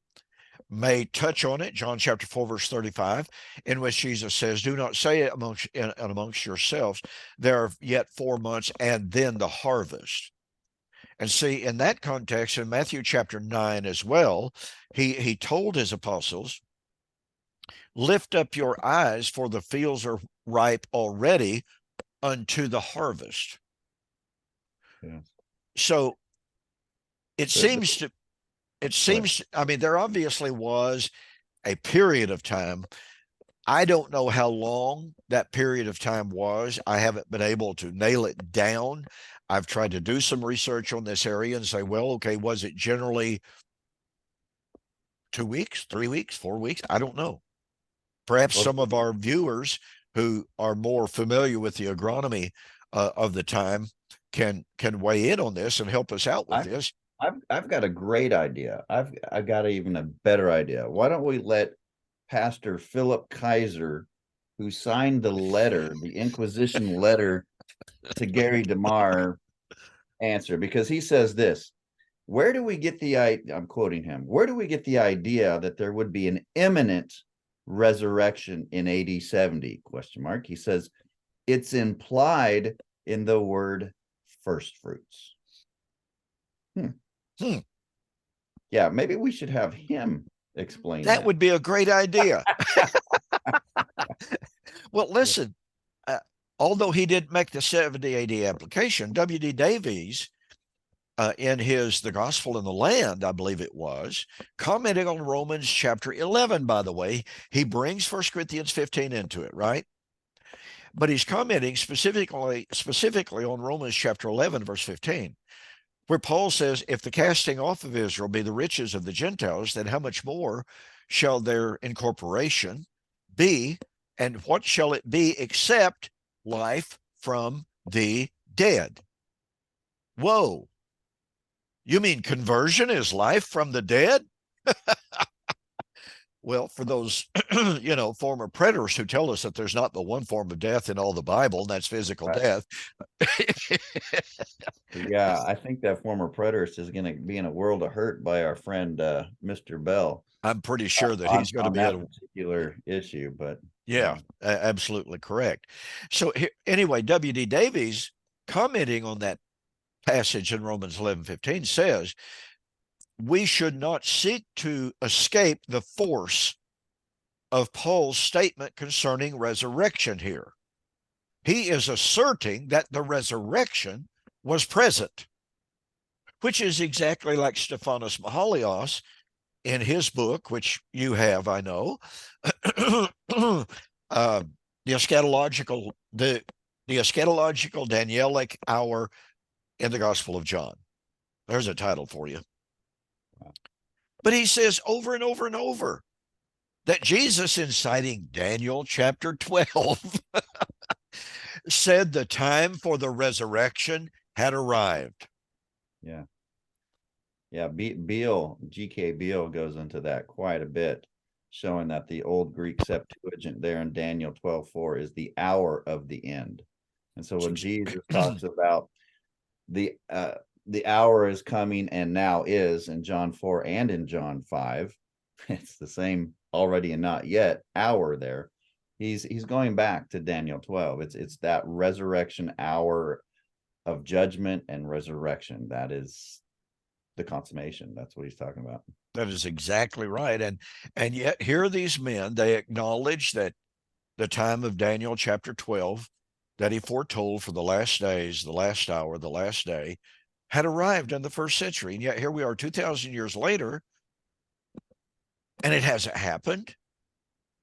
Speaker 1: may touch on it. John chapter 4, verse 35, in which Jesus says, "Do not say it amongst yourselves, there are yet 4 months and then the harvest." And see, in that context, in Matthew chapter 9 as well, he told his apostles, "Lift up your eyes, for the fields are ripe already unto the harvest."
Speaker 2: Yeah.
Speaker 1: So it
Speaker 2: The,
Speaker 1: seems to,
Speaker 2: go ahead.
Speaker 1: I mean, there obviously was a period of time. I don't know how long that period of time was. I haven't been able to nail it down. I've tried to do some research on this area and say, well, okay, was it generally 2 weeks, 3 weeks, 4 weeks? I don't know. Perhaps
Speaker 2: Well,
Speaker 1: some of our viewers who are more familiar with the agronomy of the time can weigh in on this and help us out with
Speaker 2: I,
Speaker 1: this.
Speaker 2: I've got a great idea. I've got even a better idea. Why don't we let Pastor Philip Kaiser, who signed the letter, the Inquisition letter to Gary DeMar, answer? Because he says this: where do we get the I'm quoting him, where do we get the idea that there would be an imminent resurrection in AD 70? Question mark. He says it's implied in the word first fruits. Hmm.
Speaker 1: Hmm,
Speaker 2: Yeah, maybe we should have him explain
Speaker 1: that
Speaker 2: that.
Speaker 1: would be a great idea. Well,
Speaker 2: Yeah.
Speaker 1: listen, uh, although he didn't make the 70 AD application, W.D. Davies, in his The Gospel in the Land, I believe it was, commenting on Romans chapter 11, by the way, he brings 1 Corinthians 15 into it, right? But he's commenting specifically on Romans chapter 11, verse 15, where Paul says, if the casting off of Israel be the riches of the Gentiles, then how much more shall their incorporation be? And what shall it be except life from the dead? Whoa. You mean conversion is life from the dead? Well, for those, former preterists who tell us that there's not the one form of death in all the Bible, and that's physical
Speaker 2: Right.
Speaker 1: death.
Speaker 2: Yeah, I think that former preterist is going to be in a world of hurt by our friend Mr. Bell
Speaker 1: I'm pretty sure that
Speaker 2: on
Speaker 1: he's going to
Speaker 2: on
Speaker 1: be
Speaker 2: that
Speaker 1: a,
Speaker 2: particular issue. But
Speaker 1: yeah, absolutely correct. So anyway, W.D. Davies, commenting on that passage in Romans 11:15, says, we should not seek to escape the force of Paul's statement concerning resurrection here. He is asserting that the resurrection was present, which is exactly like Stephanos Mahalios in his book, which you have, I know, the the eschatological Danielic hour in the Gospel of John. There's a title for you. But he says over and over and over that Jesus, in citing Daniel chapter 12, said the time for the resurrection had arrived.
Speaker 2: yeah, yeah, Beale, G.K. Beale goes into that quite a bit, showing that the old Greek Septuagint there in Daniel 12:4 is the hour of the end. And so when Jesus talks about the uh the hour is coming and now is in John 4 and in John 5, it's the same already and not yet hour there. He's going back to Daniel 12. It's that resurrection hour of judgment and resurrection. That is the consummation. That's what he's talking about.
Speaker 1: That is exactly right. And yet here are these men, they acknowledge that the time of Daniel chapter 12 that he foretold for the last days, the last hour, the last day, had arrived in the first century. And yet here we are 2,000 years later, and it hasn't happened.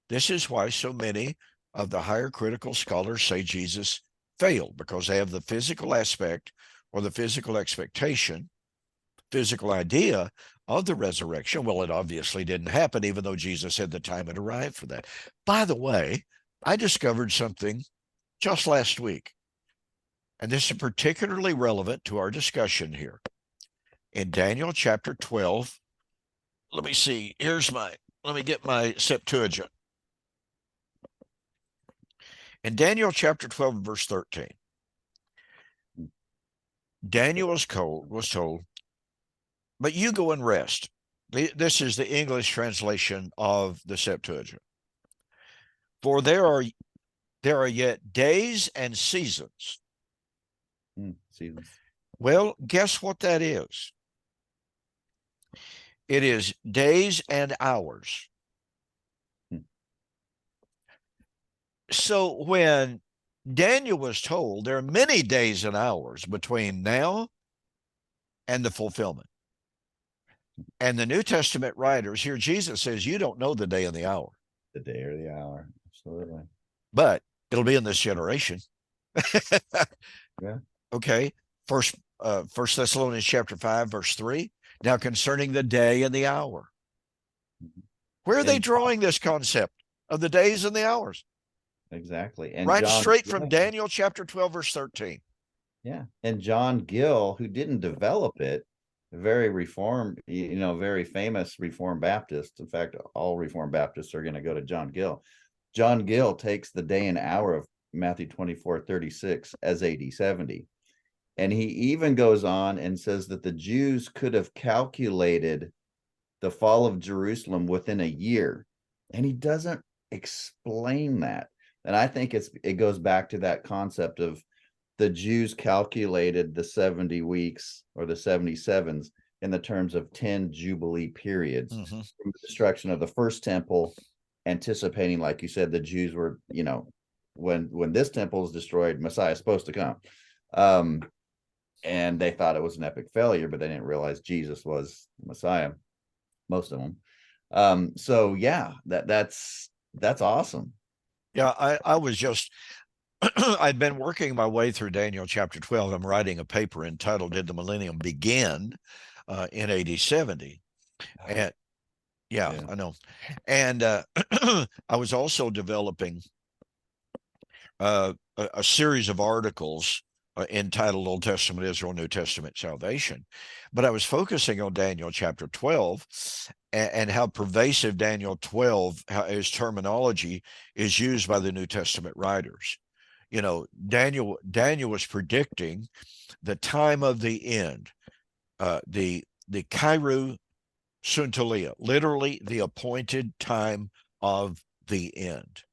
Speaker 1: This is why so many of the higher critical scholars say Jesus failed, because they have the physical aspect or the physical expectation, physical idea of the resurrection. Well, it obviously didn't happen, even though Jesus said the time had arrived for that. By the way, I discovered something just last week, and this is particularly relevant to our discussion here. In Daniel chapter 12, let me see, let me get my Septuagint. In Daniel chapter 12, verse 13, Daniel was told, but you go and rest. This is the English translation of the Septuagint. For there are yet days and seasons.
Speaker 2: Seasons.
Speaker 1: Well, guess what that is? It is days and hours.
Speaker 2: Hmm.
Speaker 1: So when Daniel was told there are many days and hours between now and the fulfillment, and the New Testament writers here, Jesus says, you don't know the day and the hour,
Speaker 2: The day or the hour. Absolutely.
Speaker 1: but it'll be in this generation.
Speaker 2: Yeah.
Speaker 1: Okay. First Thessalonians chapter 5, verse 3. Now concerning the day and the hour. Where are they
Speaker 2: And
Speaker 1: drawing this concept of the days and the hours?
Speaker 2: exactly. And
Speaker 1: Right
Speaker 2: John,
Speaker 1: straight from Daniel chapter 12, verse 13.
Speaker 2: yeah. And John Gill, who didn't develop it, very reformed, very famous Reformed Baptist. In fact, all Reformed Baptists are going to go to John Gill. John Gill takes the day and hour of Matthew 24:36 as AD 70. And he even goes on and says that the Jews could have calculated the fall of Jerusalem within a year. And he doesn't explain that. And I think it goes back to that concept of the Jews calculated the 70 weeks or the 77s in the terms of 10 Jubilee periods
Speaker 1: Mm-hmm.
Speaker 2: from the destruction of the first temple, anticipating, like you said, the Jews were, when this temple is destroyed, Messiah is supposed to come. And they thought it was an epic failure, but they didn't realize Jesus was the Messiah, most of them. So yeah, that's awesome.
Speaker 1: Yeah, I was just I'd been working my way through Daniel chapter 12. I'm writing a paper entitled Did the Millennium Begin in AD 70? And yeah,
Speaker 2: Yeah.
Speaker 1: I know. And I was also developing a series of articles entitled Old Testament Israel, New Testament Salvation. But I was focusing on Daniel chapter 12 and how pervasive Daniel 12, how his terminology is used by the New Testament writers. Daniel was predicting the time of the end, the Kairu Suntalia, literally the appointed time of the end.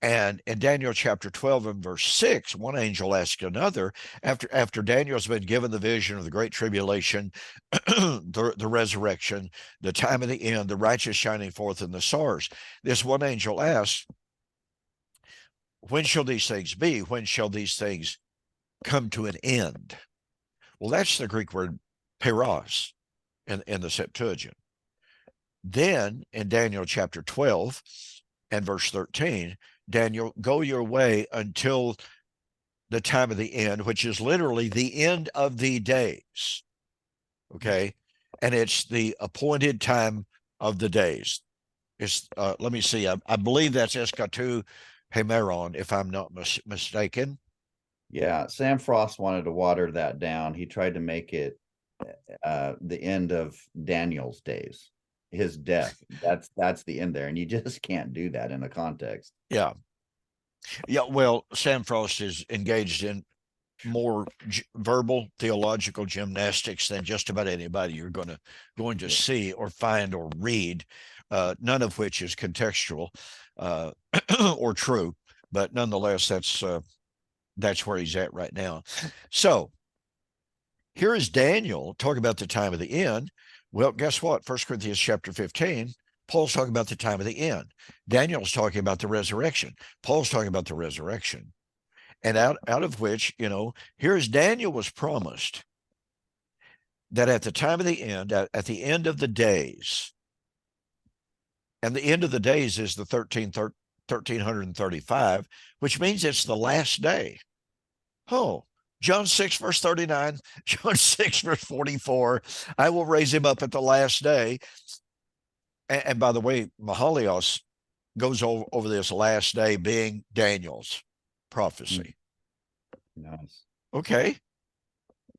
Speaker 1: And in Daniel chapter 12 and verse 6, one angel asked another, after Daniel's been given the vision of the great tribulation, the resurrection, the time of the end, the righteous shining forth in the stars, this one angel asked, when shall these things be? When shall these things come to an end? Well, that's the Greek word peros in the Septuagint. Then in Daniel chapter 12 and verse 13, Daniel, go your way until the time of the end, which is literally the end of the days. Okay. And it's the appointed time of the days. It's, let me see, I believe that's Eskatu Hemeron, if I'm not mistaken.
Speaker 2: Yeah, Sam Frost wanted to water that down. He tried to make it the end of Daniel's days, his death. That's the end there, and you just can't do that in a context.
Speaker 1: Yeah. Yeah. Well, Sam Frost is engaged in more verbal theological gymnastics than just about anybody you're going to see or find or read, none of which is contextual or true, but nonetheless, that's where he's at right now. So here is Daniel talking about the time of the end. Well, guess what? 1 Corinthians chapter 15, Paul's talking about the time of the end. Daniel's talking about the resurrection. Paul's talking about the resurrection. And out of which, here's Daniel was promised that at the time of the end, at the end of the days, and the end of the days is the 1335, which means it's the last day. Oh, John 6, verse 39, John 6, verse 44, I will raise him up at the last day. And by the way, Mahalios goes over this last day being Daniel's prophecy.
Speaker 2: Nice.
Speaker 1: Okay.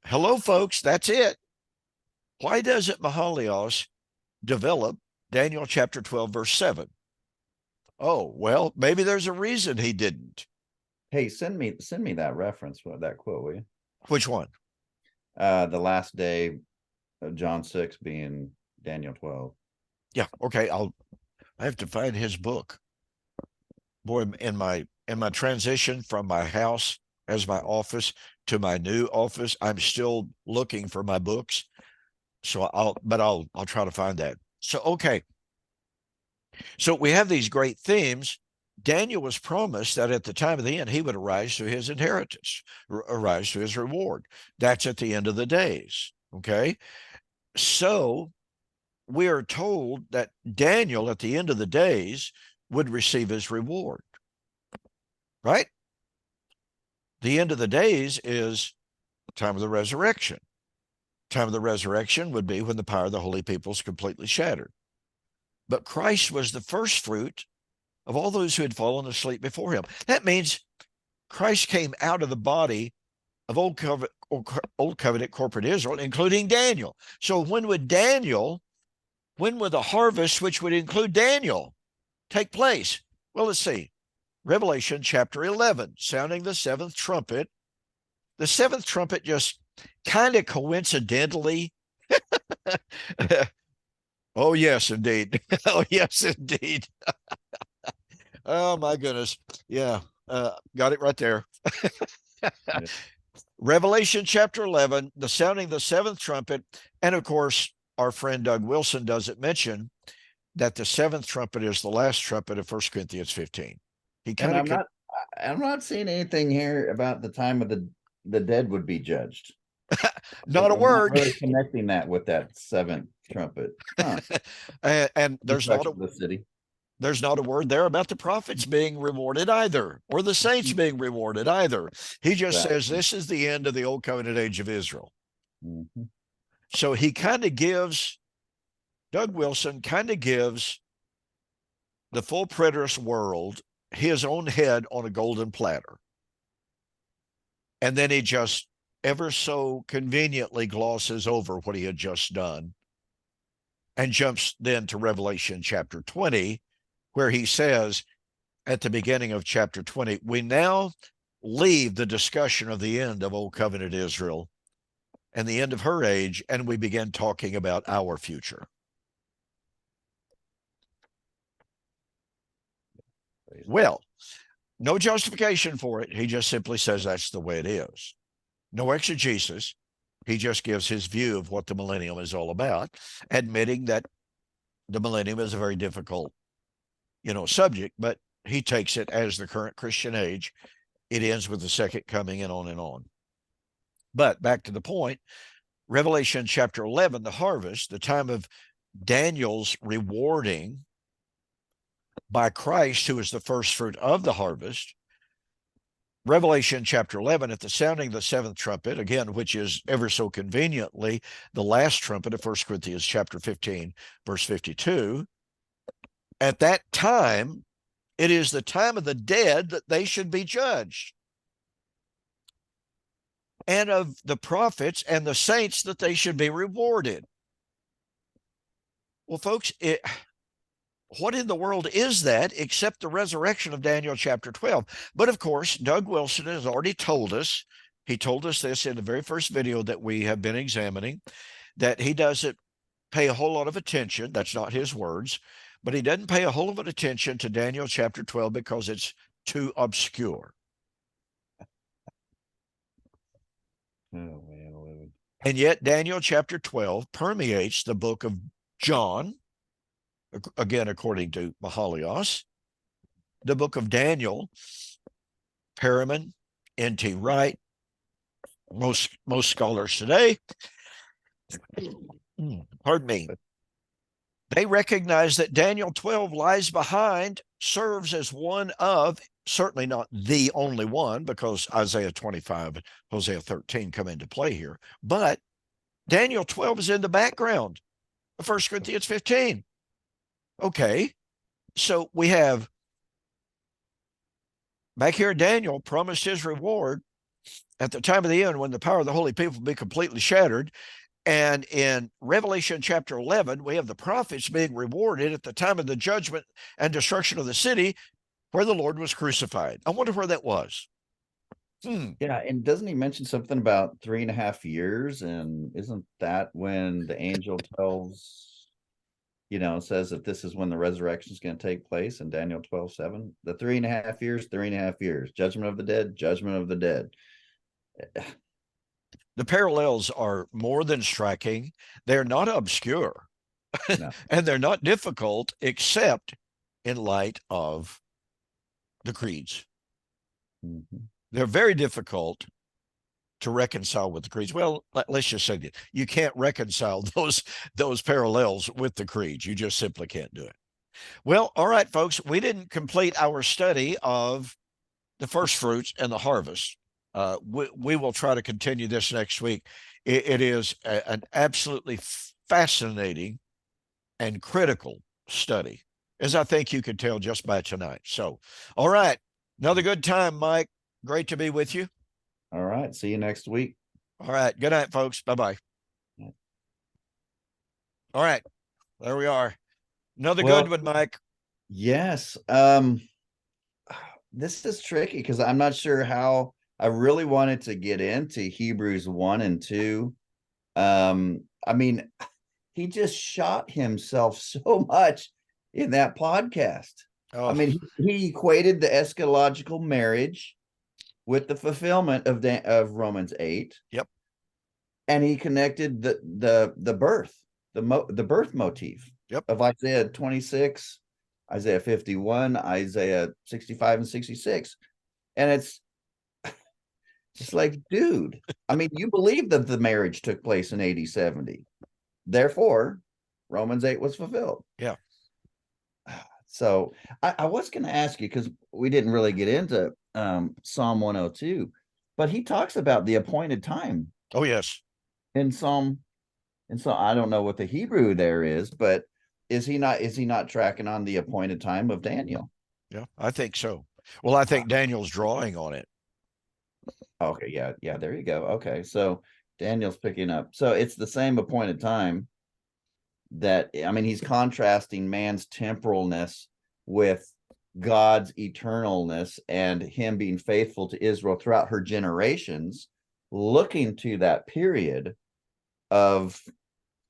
Speaker 1: Hello, folks. That's it. Why doesn't Mahalios develop Daniel chapter 12, verse 7? Oh, well, maybe there's a reason he didn't.
Speaker 2: Hey, send me that reference, that quote, will you?
Speaker 1: Which one?
Speaker 2: The last day of John 6 being Daniel 12.
Speaker 1: Yeah. Okay. I have to find his book. Boy, in my transition from my house as my office to my new office, I'm still looking for my books. So I'll try to find that. So okay. So we have these great themes. Daniel was promised that at the time of the end, he would arise to his inheritance, arise to his reward. That's at the end of the days. Okay. So we are told that Daniel at the end of the days would receive his reward, right? The end of the days is time of the resurrection. Time of the resurrection would be when the power of the holy people is completely shattered. But Christ was the first fruit of all those who had fallen asleep before him. That means Christ came out of the body of Old Covenant corporate Israel, including Daniel. So when would the harvest, which would include Daniel, take place? Well, let's see. Revelation chapter 11, sounding the seventh trumpet. The seventh trumpet just kind of coincidentally. Oh, yes, indeed. Oh, yes, indeed. Oh, my goodness. Yeah, got it right there.
Speaker 2: Yeah.
Speaker 1: Revelation chapter 11, the sounding the seventh trumpet. And of course, our friend Doug Wilson doesn't mention that the seventh trumpet is the last trumpet of 1 Corinthians 15. He
Speaker 2: And
Speaker 1: kind of
Speaker 2: I'm not seeing anything here about the time of the dead would be judged.
Speaker 1: not a
Speaker 2: I'm not
Speaker 1: word.
Speaker 2: really connecting that with that seventh trumpet. Huh.
Speaker 1: And
Speaker 2: Destruction of the city.
Speaker 1: there's not a word there about the prophets being rewarded either, or the saints being rewarded either. He just says
Speaker 2: Exactly.
Speaker 1: this is the end of the old covenant age of Israel.
Speaker 2: Mhm.
Speaker 1: So he kind of gives, Doug Wilson kind of gives the full preterist world his own head on a golden platter. And then he just ever so conveniently glosses over what he had just done and jumps then to Revelation chapter 20, where he says at the beginning of chapter 20, we now leave the discussion of the end of Old Covenant Israel and the end of her age, and we begin talking about our future. Well, no justification for it. He just simply says that's the way it is. No exegesis. He just gives his view of what the millennium is all about, admitting that the millennium is a very difficult, subject, but he takes it as the current Christian age. It ends with the second coming and on and on. But back to the point, Revelation chapter 11, the harvest, the time of Daniel's rewarding by Christ, who is the first fruit of the harvest. Revelation chapter 11, at the sounding of the seventh trumpet, again, which is ever so conveniently the last trumpet of 1 Corinthians chapter 15, verse 52. At that time, it is the time of the dead that they should be judged, and of the prophets and the saints that they should be rewarded. Well, folks, what in the world is that except the resurrection of Daniel chapter 12? But of course, Doug Wilson has already told us, he told us this in the very first video that we have been examining, that he doesn't pay a whole lot of attention. That's not his words, but he doesn't pay a whole lot of attention to Daniel chapter 12 because it's too obscure.
Speaker 2: Oh, man.
Speaker 1: And yet Daniel chapter 12 permeates the book of John, again, according to Mahalios, the book of Daniel, Perriman, N.T. Wright, most scholars today, pardon me, they recognize that Daniel 12 lies behind, serves as one of, certainly not the only one, because Isaiah 25 and Hosea 13 come into play here, but Daniel 12 is in the background of 1 Corinthians 15. Okay, so we have back here, Daniel promised his reward at the time of the end when the power of the holy people will be completely shattered. And in Revelation chapter 11, we have the prophets being rewarded at the time of the judgment and destruction of the city where the Lord was crucified. I wonder where that was.
Speaker 2: Yeah, and doesn't he mention something about 3.5 years? And isn't that when the angel tells, says that this is when the resurrection is going to take place in Daniel 12:7? The 3.5 years, 3.5 years, judgment of the dead, judgment of the dead.
Speaker 1: The parallels are more than striking. They're not obscure
Speaker 2: No.
Speaker 1: and they're not difficult except in light of the creeds.
Speaker 2: Mhm.
Speaker 1: They're very difficult to reconcile with the creeds. Well, let's just say that you can't reconcile those parallels with the creeds. You just simply can't do it. Well, all right, folks, we didn't complete our study of the first fruits and the harvest. We will try to continue this next week. It is an absolutely fascinating and critical study, as I think you could tell just by tonight. So, all right, another good time, Mike. Great to be with you.
Speaker 2: All right. See you next week.
Speaker 1: All right, good night, folks. Bye bye. All right, there we are. Another good
Speaker 2: Well,
Speaker 1: one, Mike.
Speaker 2: yes. This is tricky because I'm not sure how. I really wanted to get into Hebrews 1 and 2. I mean, he just shot himself so much in that podcast. I
Speaker 1: Oh,
Speaker 2: mean, he equated the eschatological marriage with the fulfillment of Romans 8,
Speaker 1: yep,
Speaker 2: and he connected the birth, the birth motif
Speaker 1: yep.
Speaker 2: of Isaiah 26, Isaiah 51, Isaiah 65 and 66. And it's just like, dude, I mean, you believe that the marriage took place in AD 70. Therefore, Romans 8 was fulfilled.
Speaker 1: Yeah.
Speaker 2: So I was going to ask you, because we didn't really get into Psalm 102, but he talks about the appointed time
Speaker 1: Oh, yes.
Speaker 2: in Psalm. And so I don't know what the Hebrew there is, but is he not tracking on the appointed time of Daniel?
Speaker 1: Yeah, I think so. Well, I think Daniel's drawing on it.
Speaker 2: Okay, yeah, yeah, there you go. Okay, so Daniel's picking up. So it's the same appointed time that, I mean, he's contrasting man's temporalness with God's eternalness and him being faithful to Israel throughout her generations, looking to that period of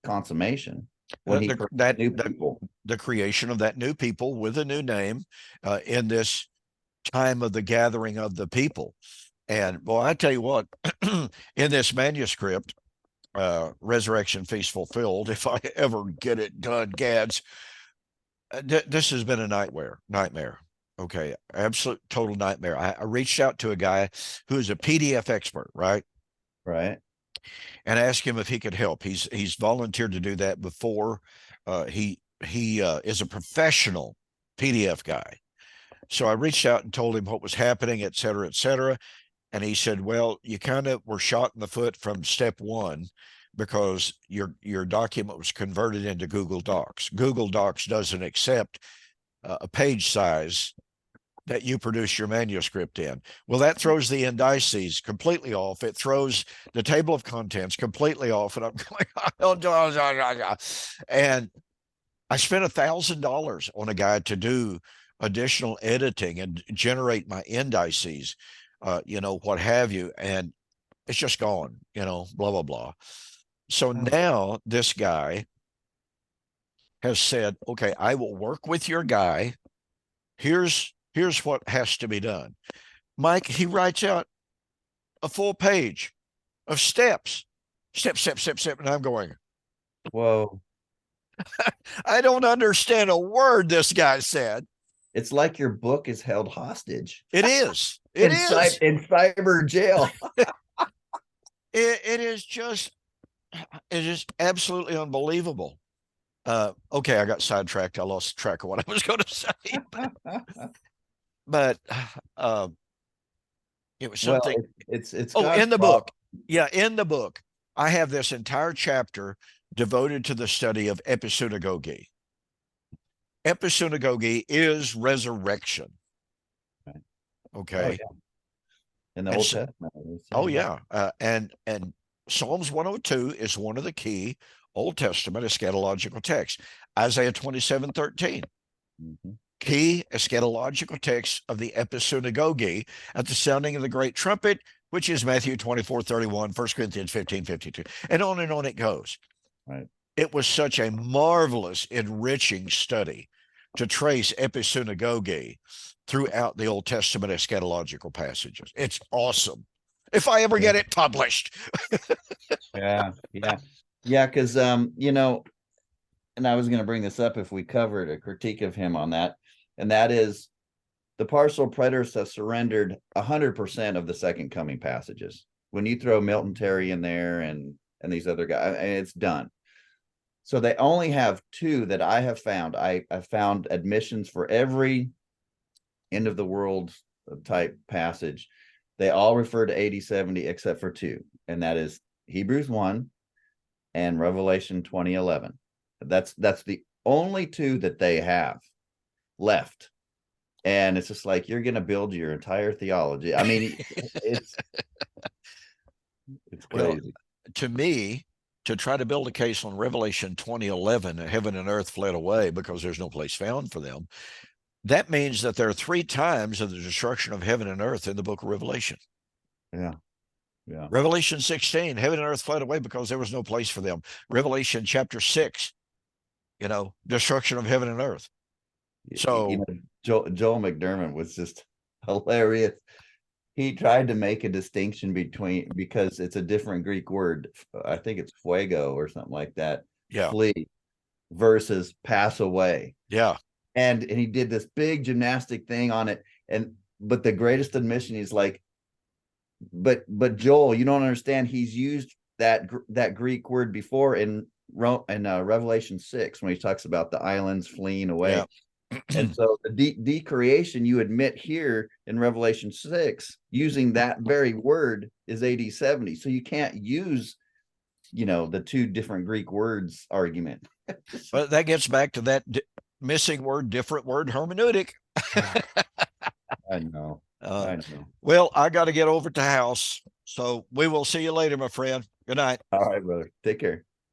Speaker 2: consummation when he
Speaker 1: The,
Speaker 2: created
Speaker 1: that
Speaker 2: new
Speaker 1: that
Speaker 2: people.
Speaker 1: the creation of that new people with a new name in this time of the gathering of the people. And boy, I tell you what, in this manuscript, Resurrection Feast Fulfilled, if I ever get it done, Gads, this has been a nightmare. Okay, absolute total nightmare. I reached out to a guy who's a PDF expert, right?
Speaker 2: Right.
Speaker 1: And asked him if he could help. He's volunteered to do that before. He is a professional PDF guy. So I reached out and told him what was happening, et cetera, et cetera. And he said, well, you kind of were shot in the foot from step one because your document was converted into Google Docs. Google Docs doesn't accept a page size that you produce your manuscript in. Well, that throws the indices completely off. It throws the table of contents completely off. And I'm going, and I spent $1,000 on a guy to do additional editing and generate my indices, what have you. And it's just gone, blah, blah, blah. So
Speaker 2: Oh,
Speaker 1: now this guy has said, okay, I will work with your guy. Here's what has to be done. Mike, he writes out a full page of steps, step, step, step, step. And I'm going,
Speaker 2: whoa.
Speaker 1: I don't understand a word this guy said.
Speaker 2: It's like your book is held hostage
Speaker 1: It is. It
Speaker 2: in
Speaker 1: is.
Speaker 2: cyber jail.
Speaker 1: It is just, it is absolutely unbelievable. Okay, I got sidetracked. I lost track of what I was going to say, but uh, it was
Speaker 2: Well,
Speaker 1: something.
Speaker 2: it's
Speaker 1: Oh,
Speaker 2: God's
Speaker 1: in the book.
Speaker 2: problem.
Speaker 1: Yeah, in the book, I have this entire chapter devoted to the study of episynagogy. Episynagogy is resurrection.
Speaker 2: Right. Oh
Speaker 1: Okay.
Speaker 2: yeah, in the
Speaker 1: And
Speaker 2: Old
Speaker 1: so,
Speaker 2: Testament, we
Speaker 1: oh
Speaker 2: say, yeah.
Speaker 1: yeah. And Psalms 102 is one of the key Old Testament eschatological texts. Isaiah 27:13.
Speaker 2: Mhm.
Speaker 1: key eschatological texts of the episynagoge at the sounding of the great trumpet, which is Matthew 24:31, 1 Corinthians 15:52, and on it goes.
Speaker 2: Right.
Speaker 1: It was such a marvelous, enriching study to trace episynagoge throughout the Old Testament eschatological passages. It's awesome. If I ever
Speaker 2: Yeah.
Speaker 1: get it published.
Speaker 2: Yeah. Yeah. Yeah. Because, and I was going to bring this up if we covered a critique of him on that, and that is the partial preterists have surrendered 100% of the second coming passages. When you throw Milton Terry in there and these other guys, it's done. So they only have two that I have found. I found admissions for every end of the world type passage. They all refer to AD 70 except for two, and that is Hebrews 1 and Revelation 20:11. That's the only two that they have left. And it's just like, you're going to build your entire theology. I mean, it's
Speaker 1: Well,
Speaker 2: crazy.
Speaker 1: to me, to try to build a case on Revelation 20:11, heaven and earth fled away because there's no place found for them, that means that there are 3 times of the destruction of heaven and earth in the book of Revelation.
Speaker 2: Yeah. Yeah.
Speaker 1: Revelation 16, heaven and earth fled away because there was no place for them. Revelation chapter 6, destruction of heaven and earth. So,
Speaker 2: Joel McDermott was just hilarious. He tried to make a distinction between, because it's a different Greek word. I think it's fuego or something like that.
Speaker 1: yeah,
Speaker 2: Flee versus pass away.
Speaker 1: yeah.
Speaker 2: And he did this big gymnastic thing on it. But the greatest admission, he's like, but Joel, you don't understand. He's used that Greek word before in Revelation 6 when he talks about the islands fleeing away.
Speaker 1: Yeah.
Speaker 2: And so the decreation you admit here in Revelation 6 using that very word is AD 70. So you can't use, the two different Greek words argument.
Speaker 1: But that gets back to that missing word, different word hermeneutic.
Speaker 2: I know. I know.
Speaker 1: Well, I got to get over to house. So we will see you later, my friend. Good night.
Speaker 2: All right, brother. Take care.